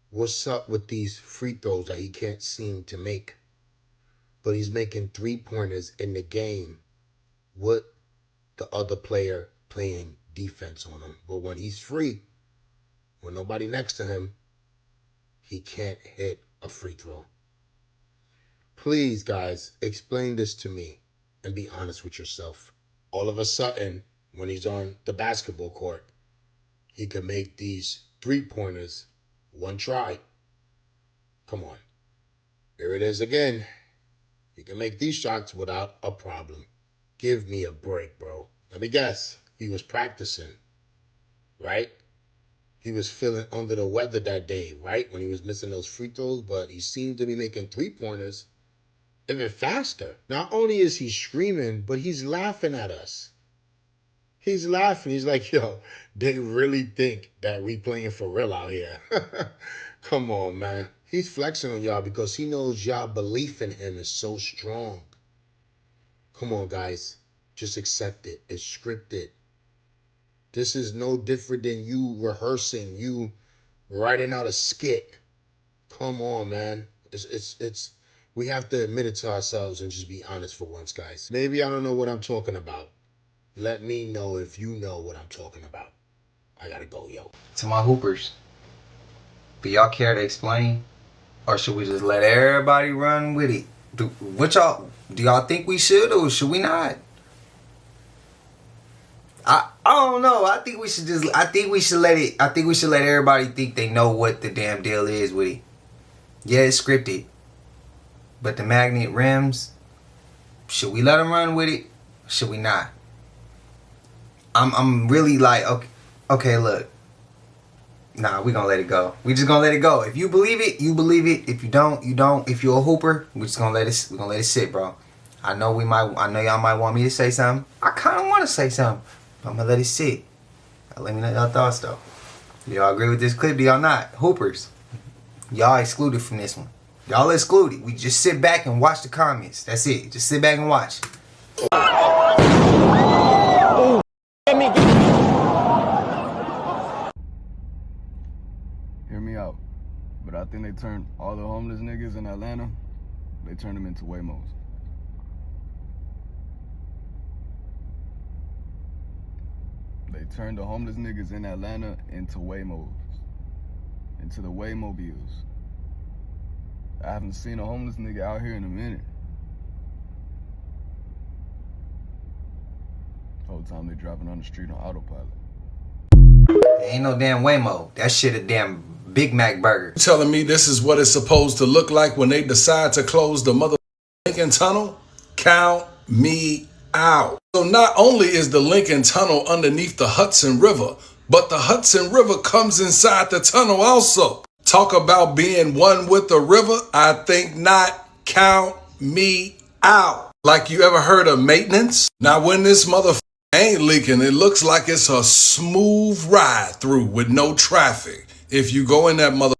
What's up with these free throws that he can't seem to make? But he's making 3-pointers in the game with the other player playing defense on him. But when he's free, with nobody next to him, he can't hit a free throw. Please, guys, explain this to me and be honest with yourself. All of a sudden, when he's on the basketball court, he can make these 3-pointers one try. Come on. Here it is again. He can make these shots without a problem. Give me a break, bro. Let me guess. He was practicing, right? He was feeling under the weather that day, right? When he was missing those free throws, but he seemed to be making 3-pointers even faster. Not only is he screaming, but he's laughing at us. He's laughing. He's like, yo, they really think that we playing for real out here. Come on, man. He's flexing on y'all because he knows y'all belief in him is so strong. Come on, guys. Just accept it. It's scripted. This is no different than you rehearsing, you writing out a skit. Come on, man. It's we have to admit it to ourselves and just be honest for once, guys. Maybe I don't know what I'm talking about. Let me know if you know what I'm talking about. I gotta go, yo. To my hoopers, do y'all care to explain? Or should we just let everybody run with it? Do y'all think we should or should we not? I don't know. I think we should let everybody think they know what the damn deal is with it. Yeah, it's scripted. But the magnet rims, should we let them run with it? Should we not? I'm really like, okay, look. Nah, we gonna let it go. We just gonna let it go. If you believe it, you believe it. If you don't, you don't. If you're a hooper, we're gonna let it sit, bro. I know y'all might want me to say something. I kinda wanna say something. I'm gonna let it sit. Let me know y'all thoughts though. Y'all agree with this clip? Do y'all not? Hoopers, y'all excluded from this one. Y'all excluded. We just sit back and watch the comments. That's it. Just sit back and watch. Hear me out. But I think they turned all the homeless niggas in Atlanta, they turned them into Waymos. They turned the homeless niggas in Atlanta into Waymos. Into the Waymobiles. I haven't seen a homeless nigga out here in a minute. Whole time they dropping on the street on autopilot. Ain't no damn Waymo. That shit a damn Big Mac burger. Telling me this is what it's supposed to look like when they decide to close the mother Lincoln Tunnel? Count me out. So not only is the Lincoln Tunnel underneath the Hudson River, but the Hudson River comes inside the tunnel also. Talk about being one with the river? I think not. Count me out. Like you ever heard of maintenance? Now when this mother ain't leaking. It looks like it's a smooth ride through with no traffic if you go in that mother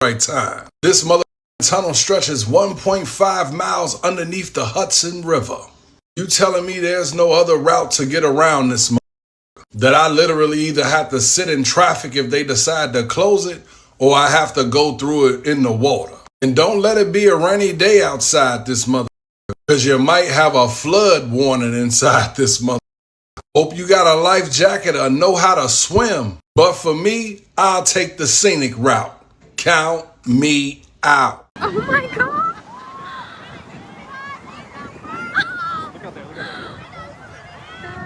right time. This mother tunnel stretches 1.5 miles underneath the Hudson River. You telling me there's no other route to get around this mother? That I literally either have to sit in traffic if they decide to close it, or I have to go through it in the water. And don't let it be a rainy day outside this mother, because you might have a flood warning inside this mother. Hope you got a life jacket or know how to swim. But for me, I'll take the scenic route. Count me out. Oh my god!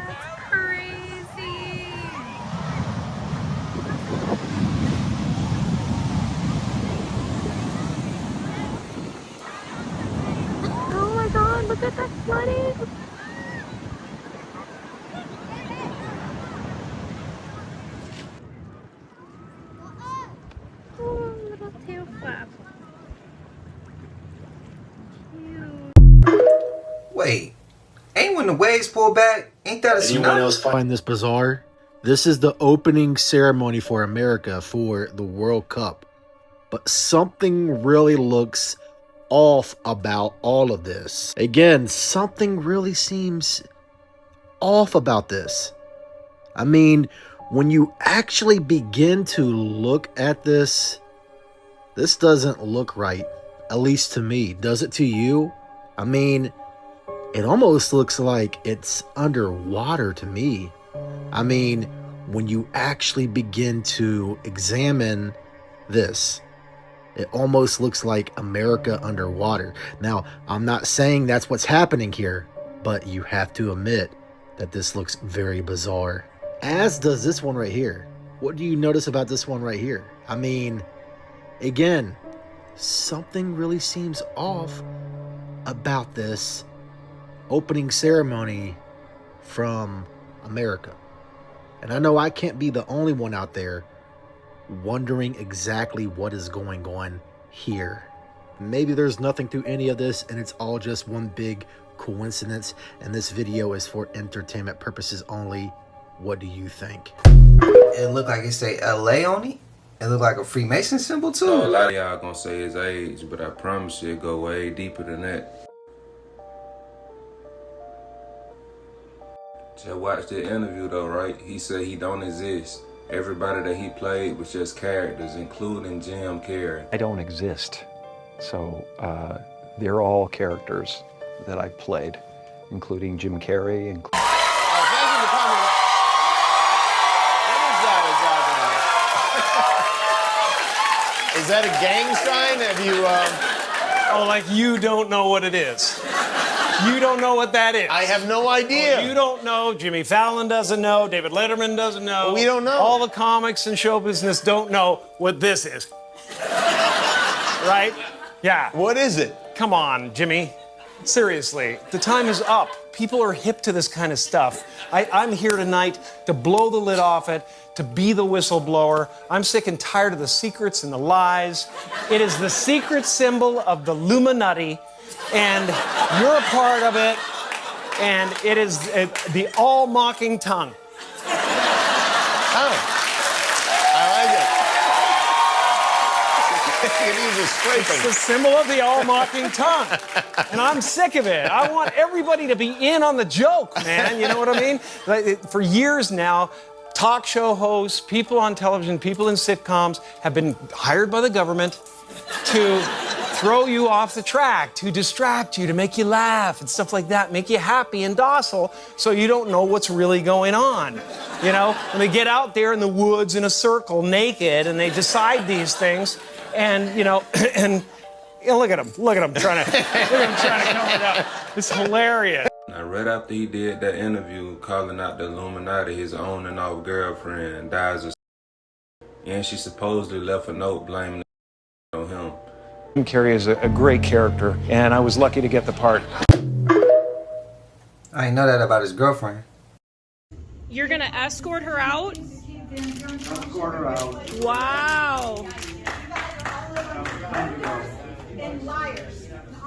That's crazy! Oh my god, look at that flooding! Oh, little tail flap. Wait, ain't when the waves pull back, ain't that a Anyone tsunami? else find this bizarre? This is the opening ceremony for America for the World Cup. But something really looks off about all of this. Again, something really seems off about this. I mean, when you actually begin to look at this, this doesn't look right. At least to me. Does it to you? I mean, it almost looks like it's underwater to me. I mean, when you actually begin to examine this, it almost looks like America underwater. Now, I'm not saying that's what's happening here, but you have to admit that this looks very bizarre. As does this one right here. What do you notice about this one right here? I mean, again, something really seems off about this opening ceremony from America. And I know I can't be the only one out there wondering exactly what is going on here. Maybe there's nothing to any of this and it's all just one big coincidence and this video is for entertainment purposes only. What do you think? It looked like it say LA on it. It looked like a Freemason symbol too. A lot of y'all gonna say his age, but I promise you it go way deeper than that. Just watch the interview though, right? He said he don't exist. Everybody that he played was just characters, including Jim Carrey. I don't exist. So they're all characters that I played, including Jim Carrey. Thank you for coming. What is that exactly? Is that a gang sign? Have you, Oh, like you don't know what it is. You don't know what that is. I have no idea. You don't know. Jimmy Fallon doesn't know. David Letterman doesn't know. We don't know. All the comics and show business don't know what this is. Right? Yeah. What is it? Come on, Jimmy. Seriously, the time is up. People are hip to this kind of stuff. I'm here tonight to blow the lid off it, to be the whistleblower. I'm sick and tired of the secrets and the lies. It is the secret symbol of the Illuminati, and you're a part of it, and it is the all-mocking tongue. Oh, I like it. It is a scraping. It's the symbol of the all-mocking tongue. And I'm sick of it. I want everybody to be in on the joke, man. You know what I mean? For years now, talk show hosts, people on television, people in sitcoms have been hired by the government to throw you off the track, to distract you, to make you laugh and stuff like that, make you happy and docile so you don't know what's really going on. You know, when they get out there in the woods in a circle naked and they decide these things and, you know, and you know, look at him trying to come it up. It's hilarious. Now, right after he did that interview calling out the Illuminati, his on and off girlfriend dies of and she supposedly left a note blaming on him. Jim Carrey is a great character, and I was lucky to get the part. I didn't know that about his girlfriend. You're gonna escort her out? Escort her out. Wow.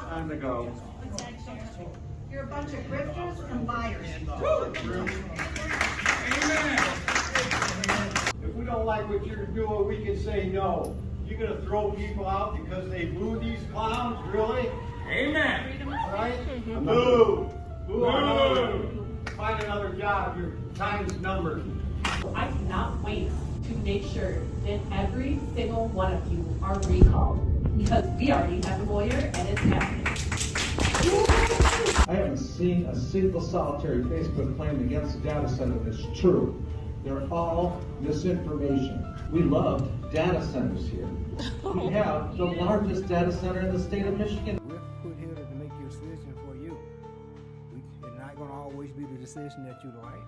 Time to go. You're a bunch of grifters and liars. If we don't like what you're doing, we can say no. You're gonna throw people out because they boo these clowns, really? Amen. All right? Boo. Boo on them. Find another job. Your time's numbered. I cannot wait to make sure that every single one of you are recalled because we already have a lawyer and it's happening. I haven't seen a single solitary Facebook claim against the data center that's true. They're all misinformation. We love data centers here. We have the largest data center in the state of Michigan. We're put here to make your decision for you. It's not going to always be the decision that you like,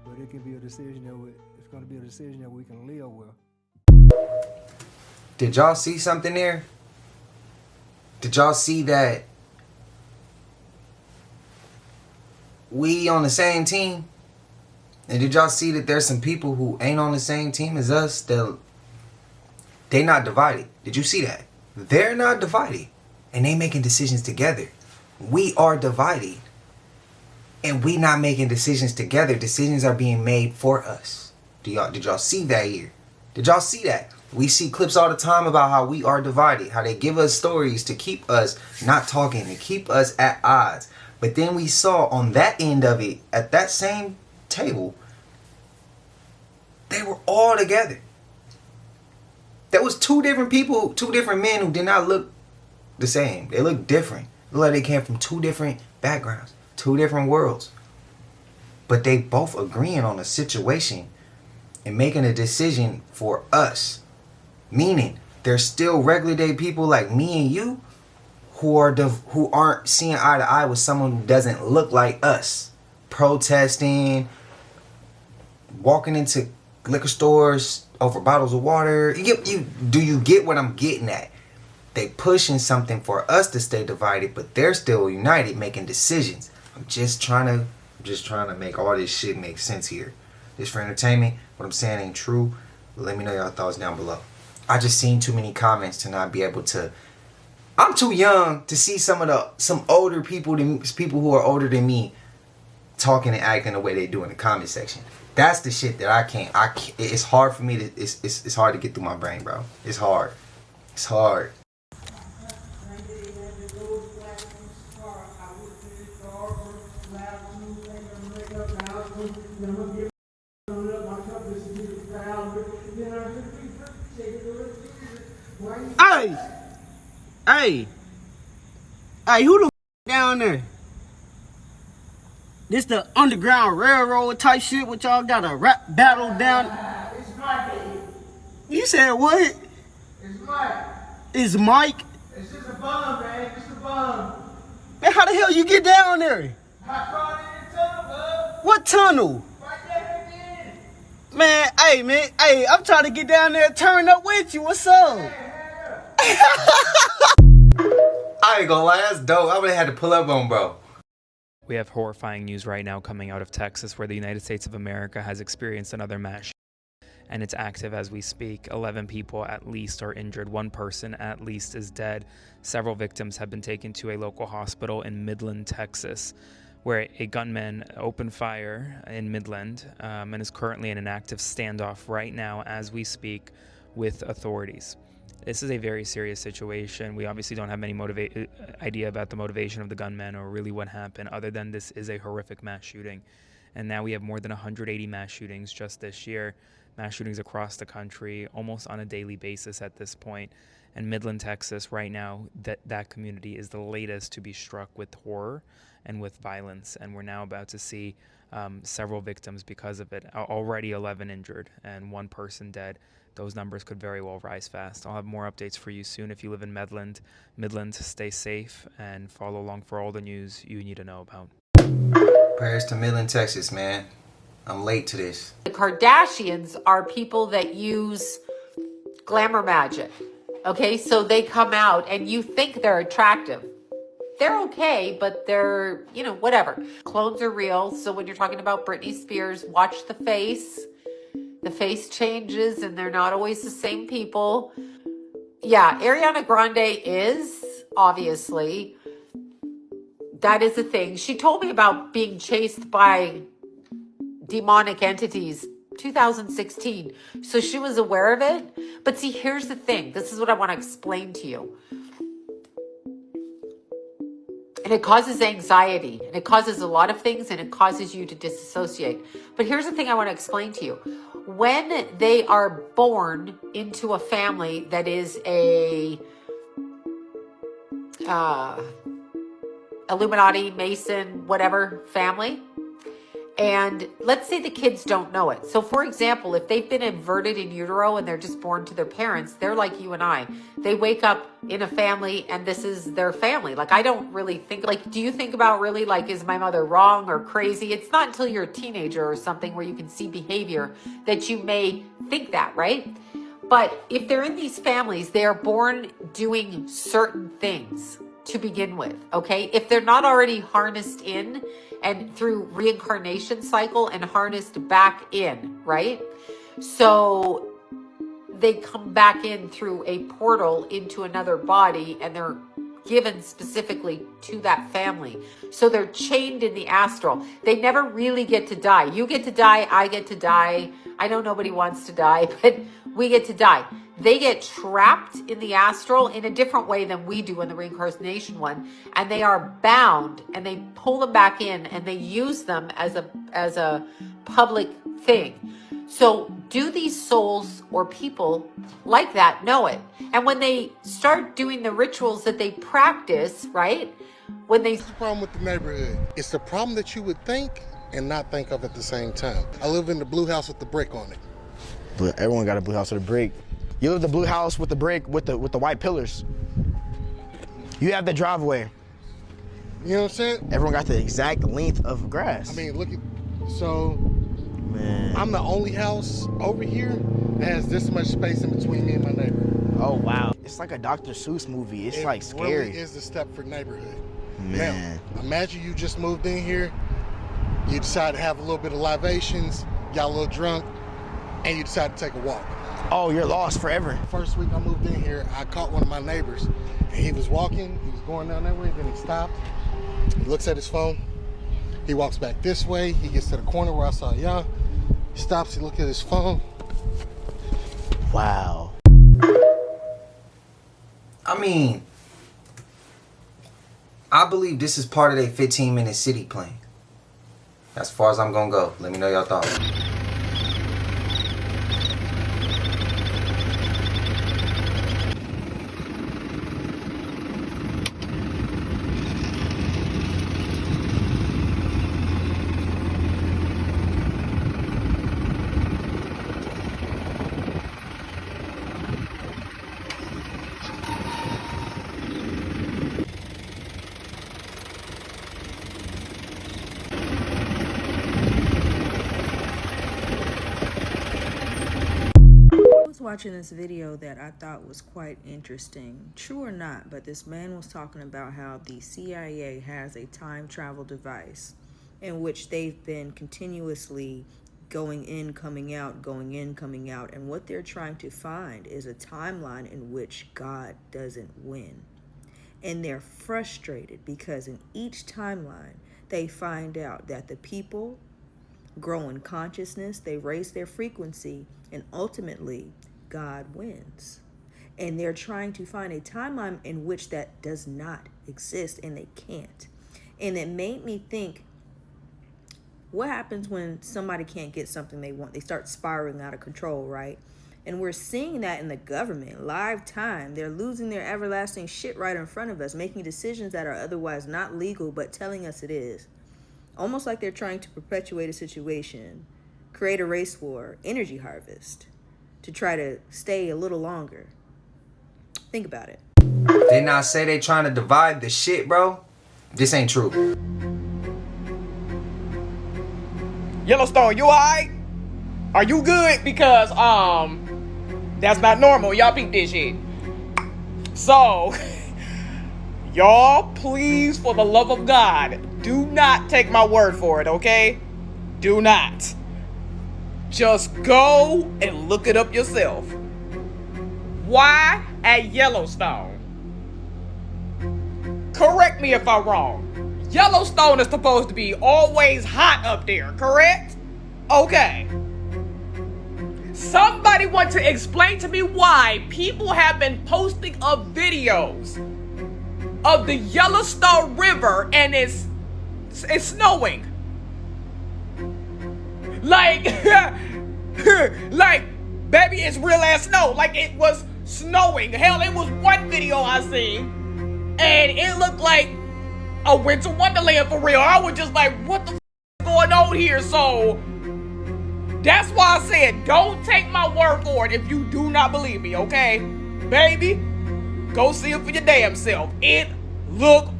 but it can be a decision that it's going to be a decision that we can live with. Did y'all see something there? Did y'all see that we on the same team? And did y'all see that there's some people who ain't on the same team as us that they not divided? Did you see that? They're not divided. And they making decisions together. We are divided. And we not making decisions together. Decisions are being made for us. Did y'all see that here? Did y'all see that? We see clips all the time about how we are divided. How they give us stories to keep us not talking. To keep us at odds. But then we saw on that end of it, at that same table, they were all together. There was two different people, two different men who did not look the same. They looked different. It looked like they came from two different backgrounds, two different worlds. But they both agreeing on a situation and making a decision for us. Meaning, there's still regular day people like me and you who aren't seeing eye to eye with someone who doesn't look like us. Protesting, walking into liquor stores over bottles of water. Do you get what I'm getting at? They pushing something for us to stay divided, but they're still united, making decisions. I'm just trying to make all this shit make sense here. This for entertainment. What I'm saying ain't true. Let me know your thoughts down below. I just seen too many comments to not be able to. I'm too young to see some older people who are older than me talking and acting the way they do in the comment section. That's the shit that I can't. It's hard for me to. It's hard to get through my brain, bro. It's hard. It's hard. Hey, who the f down there? This the Underground Railroad type shit, which y'all got a rap battle down. It's Mike. You said what? It's Mike. It's Mike? It's just a bum, man. Just a bum. Man, how the hell you get down there? I crawled in the tunnel, bub. What tunnel? Right there again. Man, I'm trying to get down there and turn up with you. What's up? I ain't gonna lie, that's dope. I would have had to pull up on bro. We have horrifying news right now coming out of Texas, where the United States of America has experienced another mass shooting, and it's active as we speak. 11 people at least are injured. One person at least is dead. Several victims have been taken to a local hospital in Midland, Texas, where a gunman opened fire in Midland and is currently in an active standoff right now as we speak with authorities. This is a very serious situation. We obviously don't have any idea about the motivation of the gunman or really what happened, other than this is a horrific mass shooting. And now we have more than 180 mass shootings just this year, mass shootings across the country, almost on a daily basis at this point. And Midland, Texas, right now, that community is the latest to be struck with horror and with violence. And we're now about to see several victims because of it. Already 11 injured and one person dead. Those numbers could very well rise fast. I'll have more updates for you soon. If you live in Midland, stay safe and follow along for all the news you need to know about. Prayers to Midland, Texas, man. I'm late to this. The Kardashians are people that use glamour magic. Okay, so they come out and you think they're attractive. They're okay, but they're, whatever. Clones are real. So when you're talking about Britney Spears, watch the face. The face changes and they're not always the same people. Yeah, Ariana Grande is obviously that is a thing. She told me about being chased by demonic entities 2016. So she was aware of it. But see, here's the thing. This is what I want to explain to you. And it causes anxiety, and it causes a lot of things, and it causes you to disassociate. But here's the thing I want to explain to you. When they are born into a family that is a Illuminati, Mason, whatever family, and let's say the kids don't know it. So for example, if they've been inverted in utero and they're just born to their parents, they're like you and I. They wake up in a family and this is their family. Like, I don't really think, like, do you think about really, like, is my mother wrong or crazy? It's not until you're a teenager or something where you can see behavior that you may think that, right? But if they're in these families, they are born doing certain things to begin with, okay? If they're not already harnessed in and through reincarnation cycle and harnessed back in, right? So they come back in through a portal into another body and they're given specifically to that family. So they're chained in the astral. They never really get to die. You get to die, I get to die. I know nobody wants to die, but we get to die. They get trapped in the astral in a different way than we do in the reincarnation one. And they are bound and they pull them back in and they use them as a public thing. So do these souls or people like that know it? And when they start doing the rituals that they practice, right? When they... What's the problem with the neighborhood? It's the problem that you would think and not think of at the same time. I live in the blue house with the brick on it. But everyone got a blue house with a brick. You live the blue house with the brick with the white pillars. You have the driveway. You know what I'm saying? Everyone got the exact length of grass. I mean, look at, so man, I'm the only house over here that has this much space in between me and my neighbor. Oh wow. It's like a Dr. Seuss movie. It's like scary. It really is the Stepford neighborhood. Man. Now, imagine you just moved in here, you decide to have a little bit of libations, got a little drunk, and you decide to take a walk. Oh, you're lost forever. First week I moved in here, I caught one of my neighbors, and he was walking, he was going down that way, then he stopped, he looks at his phone, he walks back this way, he gets to the corner where I saw y'all, he stops, he looks at his phone. Wow. I mean, I believe this is part of their 15-minute city plan. As far as I'm gonna go. Let me know your thoughts. Watching this video that I thought was quite interesting. True or not, but this man was talking about how the CIA has a time travel device in which they've been continuously going in, coming out, going in, coming out, and what they're trying to find is a timeline in which God doesn't win. And they're frustrated because in each timeline they find out that the people grow in consciousness, they raise their frequency, and ultimately God wins. And they're trying to find a timeline in which that does not exist, and they can't. And it made me think, what happens when somebody can't get something they want? They start spiraling out of control, right? And we're seeing that in the government, live time. They're losing their everlasting shit right in front of us, making decisions that are otherwise not legal, but telling us it is. Almost like they're trying to perpetuate a situation, create a race war, energy harvest, to try to stay a little longer. Think about it. Didn't I say they trying to divide the shit, bro? This ain't true. Yellowstone, you alright? Are you good? Because that's not normal. Y'all peep this shit. So y'all, please, for the love of God, do not take my word for it, okay? Do not. Just go and look it up yourself. Why at Yellowstone? Correct me if I'm wrong. Yellowstone is supposed to be always hot up there, correct? Okay. Somebody want to explain to me why people have been posting of videos of the Yellowstone River and it's snowing. Like, like, baby, it's real ass snow. Like, it was snowing. Hell, it was one video I seen, and it looked like a winter wonderland for real. I was just like, what the f is going on here? So, that's why I said, don't take my word for it if you do not believe me, okay? Baby, go see it for your damn self. It looked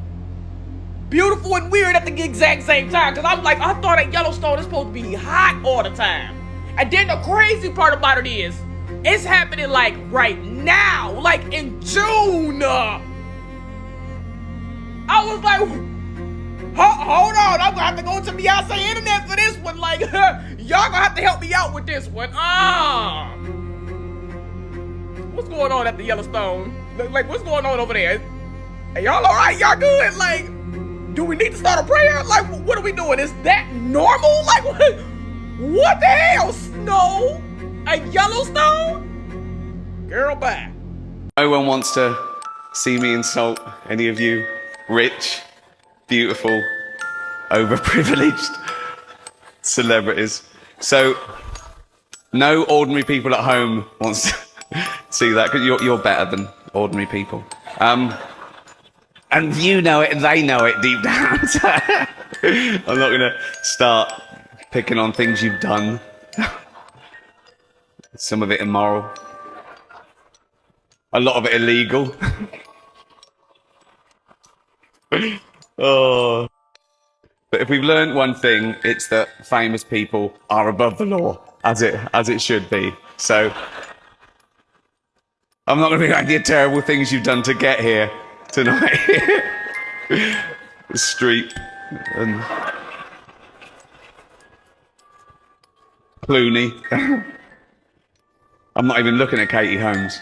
beautiful and weird at the exact same time. Because I'm like, I thought that Yellowstone is supposed to be hot all the time. And then the crazy part about it is, it's happening like right now, like in June. I was like, hold on, I'm gonna have to go to Beyonce internet for this one. Like, y'all gonna have to help me out with this one. What's going on at the Yellowstone? Like, what's going on over there? Hey, y'all all right? Y'all good? Like, do we need to start a prayer? Like, what are we doing? Is that normal? Like, what the hell? Snow at Yellowstone? Girl, bye. No one wants to see me insult any of you rich, beautiful, overprivileged celebrities. So, no ordinary people at home wants to see that, because you're better than ordinary people. And you know it, and they know it deep down. I'm not going to start picking on things you've done. Some of it immoral. A lot of it illegal. Oh. But if we've learned one thing, it's that famous people are above the law, as it should be. So, I'm not going to be like the terrible things you've done to get here tonight. The street and Clooney. I'm not even looking at Katie Holmes.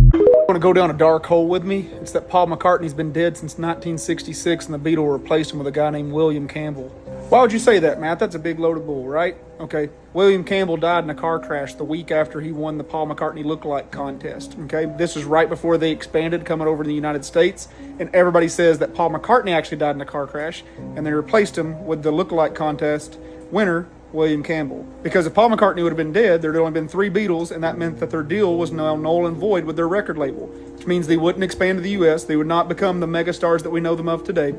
Want to go down a dark hole with me? It's that Paul McCartney's been dead since 1966 and the Beatles replaced him with a guy named William Campbell. Why would you say that, Matt? That's a big load of bull, right? Okay, William Campbell died in a car crash the week after he won the Paul McCartney lookalike contest, okay? This is right before they expanded, coming over to the United States, and everybody says that Paul McCartney actually died in a car crash, and they replaced him with the lookalike contest winner, William Campbell. Because if Paul McCartney would have been dead, there'd only been 3 Beatles, and that meant that their deal was now null and void with their record label, which means they wouldn't expand to the US, they would not become the megastars that we know them of today.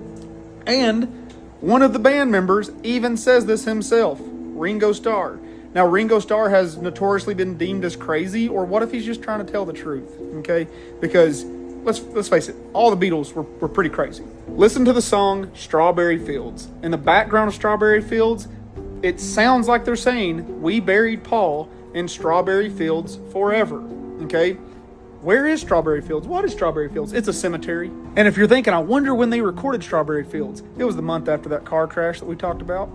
And one of the band members even says this himself, Ringo Starr. Now, Ringo Starr has notoriously been deemed as crazy, or what if he's just trying to tell the truth, okay? Because, let's face it, all the Beatles were pretty crazy. Listen to the song Strawberry Fields. In the background of Strawberry Fields, it sounds like they're saying, we buried Paul in Strawberry Fields forever, okay? Where is Strawberry Fields? What is Strawberry Fields? It's a cemetery. And if you're thinking, I wonder when they recorded Strawberry Fields, it was the month after that car crash that we talked about.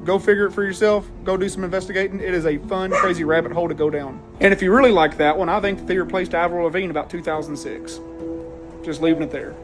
Go figure it for yourself. Go do some investigating. It is a fun, crazy rabbit hole to go down. And if you really like that one, I think that they replaced Avril Lavigne about 2006. Just leaving it there.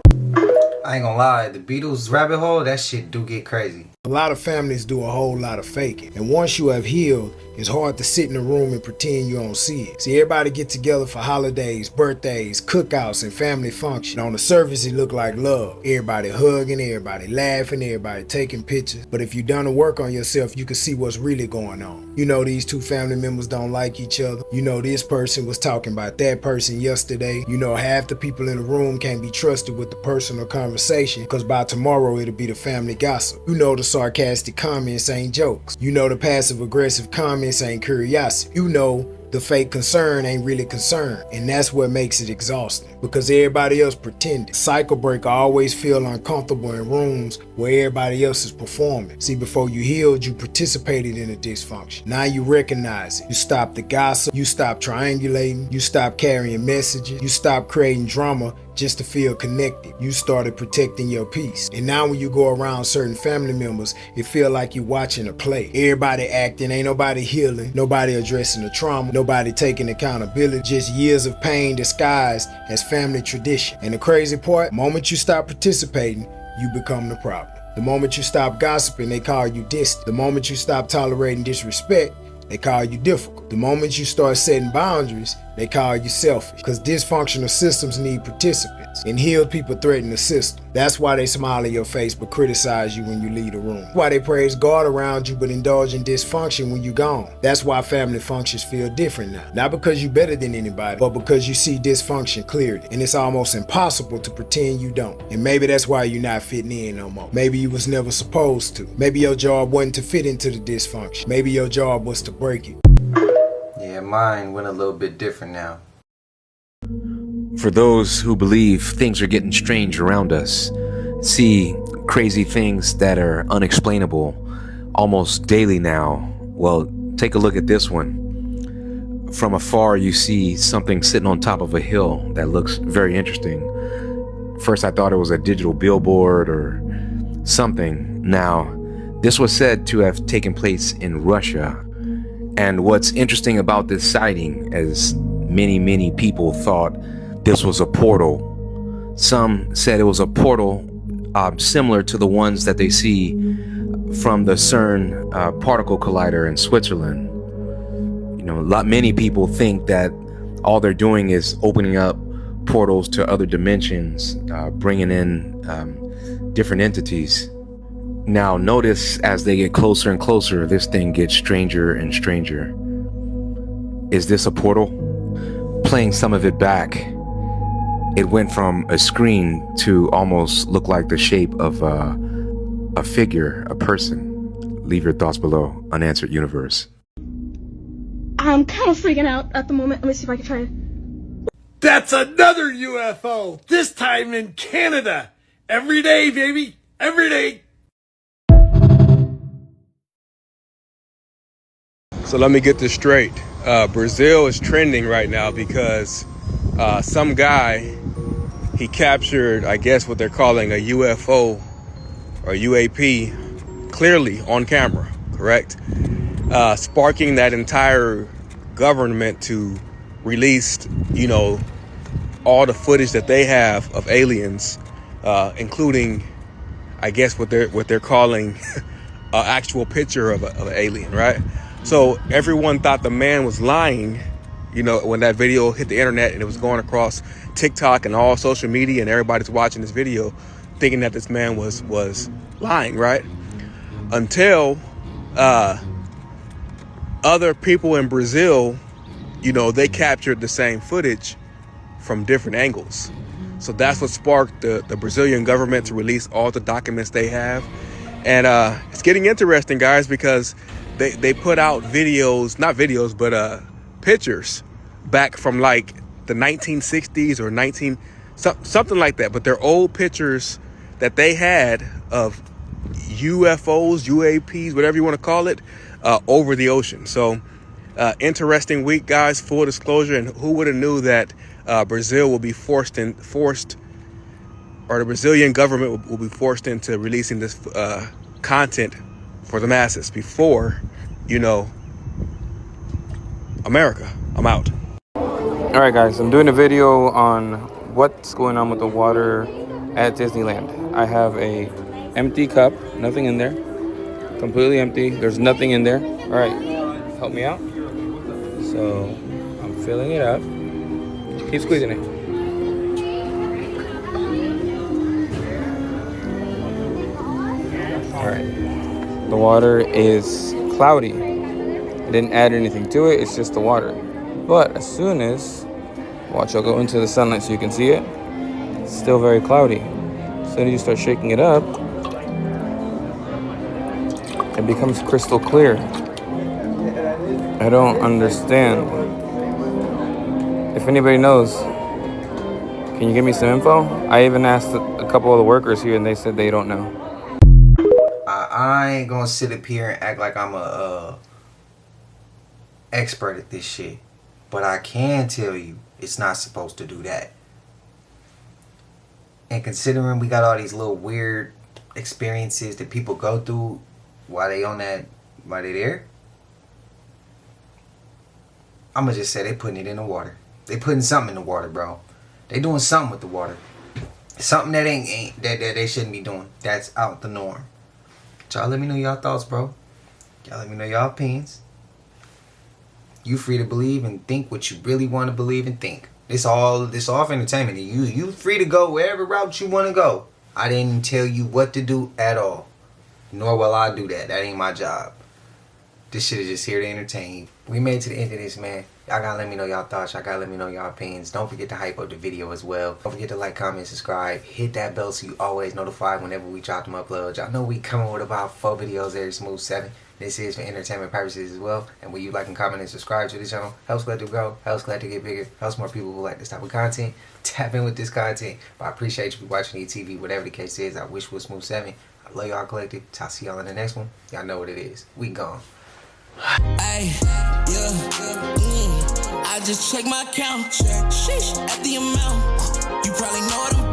I ain't gonna lie, the Beatles rabbit hole, that shit do get crazy. A lot of families do a whole lot of faking. And once you have healed, it's hard to sit in a room and pretend you don't see it. See, everybody get together for holidays, birthdays, cookouts, and family function. On the surface, it look like love. Everybody hugging, everybody laughing, everybody taking pictures. But if you done the work on yourself, you can see what's really going on. You know these 2 family members don't like each other. You know this person was talking about that person yesterday. You know half the people in the room can't be trusted with the personal conversation, because by tomorrow it'll be the family gossip. You know the sarcastic comments ain't jokes. You know the passive aggressive comments ain't curiosity. You know the fake concern ain't really concern, and that's what makes it exhausting, because everybody else pretended. Cycle breaker always feel uncomfortable in rooms where everybody else is performing. See, before you healed, you participated in a dysfunction. Now you recognize it. You stop the gossip, you stop triangulating, you stop carrying messages, you stop creating drama just to feel connected. You started protecting your peace. And now when you go around certain family members, it feel like you're watching a play. Everybody acting, ain't nobody healing, nobody addressing the trauma, nobody taking accountability, just years of pain disguised as family tradition. And the crazy part, the moment you stop participating, you become the problem. The moment you stop gossiping, they call you distant. The moment you stop tolerating disrespect, they call you difficult. The moment you start setting boundaries, they call you selfish. Because dysfunctional systems need participants, and healed people threaten the system. That's why they smile in your face but criticize you when you leave the room. That's why they praise God around you but indulge in dysfunction when you're gone. That's why family functions feel different now. Not because you're better than anybody, but because you see dysfunction clearly. And it's almost impossible to pretend you don't. And maybe that's why you're not fitting in no more. Maybe you was never supposed to. Maybe your job wasn't to fit into the dysfunction. Maybe your job was to break it. Yeah, mine went a little bit different now. For those who believe things are getting strange around us, see crazy things that are unexplainable almost daily now, well, take a look at this one. From afar, you see something sitting on top of a hill that looks very interesting. First, I thought it was a digital billboard or something. Now, this was said to have taken place in Russia. And what's interesting about this sighting is many people thought this was a portal. Some said it was a portal similar to the ones that they see from the CERN particle collider in Switzerland. You know, many people think that all they're doing is opening up portals to other dimensions, bringing in different entities. Now notice as they get closer and closer, this thing gets stranger and stranger. Is this a portal? Playing some of it back, it went from a screen to almost look like the shape of a figure, a person. Leave your thoughts below. Unanswered Universe. I'm kind of freaking out at the moment. Let me see if I can try to... That's another UFO, this time in Canada. Every day, baby, every day. So let me get this straight. Brazil is trending right now because some guy, he captured, I guess what they're calling a UFO or UAP, clearly on camera, correct? Sparking that entire government to release, you know, all the footage that they have of aliens, including, I guess what they're calling an actual picture of an alien, right? So everyone thought the man was lying, you know, when that video hit the internet and it was going across TikTok and all social media and everybody's watching this video thinking that this man was lying, right? Until other people in Brazil, you know, they captured the same footage from different angles. So that's what sparked the Brazilian government to release all the documents they have. And it's getting interesting, guys, because they put out videos, not videos, but pictures back from like the 1960s or something like that. But they're old pictures that they had of UFOs, UAPs, whatever you want to call it, over the ocean. So interesting week, guys, full disclosure. And who would have knew that Brazil will be forced, or the Brazilian government will be forced into releasing this content for the masses before, you know, America. I'm out. All right, guys, I'm doing a video on what's going on with the water at Disneyland. I have a empty cup, nothing in there, completely empty. There's nothing in there. All right, help me out. So I'm filling it up. Keep squeezing it. All right. The water is cloudy. I didn't add anything to it. It's just the water. But as soon as, watch, I'll go into the sunlight so you can see it. It's still very cloudy. As soon as you start shaking it up, it becomes crystal clear. I don't understand. If anybody knows, can you give me some info? I even asked a couple of the workers here and they said they don't know. I ain't gonna sit up here and act like I'm a expert at this shit. But I can tell you, it's not supposed to do that. And considering we got all these little weird experiences that people go through while they there, I'ma just say they putting it in the water. They putting something in the water, bro. They doing something with the water. Something that ain't that they shouldn't be doing. That's out the norm. Y'all let me know y'all thoughts, bro. Y'all let me know y'all opinions. You free to believe and think what you really want to believe and think. This all for entertainment. You free to go wherever route you want to go. I didn't tell you what to do at all. Nor will I do that. That ain't my job. This shit is just here to entertain you. We made it to the end of this, man. Y'all gotta let me know y'all thoughts. Y'all gotta let me know y'all opinions. Don't forget to hype up the video as well. Don't forget to like, comment, subscribe. Hit that bell so you always notified whenever we drop them uploads. Y'all know we coming with about 4 videos every Smooth 7. This is for entertainment purposes as well. And when you like and comment and subscribe to the channel, helps Glad to grow, helps Glad to get bigger, helps more people who like this type of content. Tap in with this content. But I appreciate you for watching ETV, whatever the case is. I wish it was Smooth 7. I love y'all collective. I'll see y'all in the next one. Y'all know what it is. We gone. Ay, yeah, I just check my account. Sheesh, at the amount. You probably know what I'm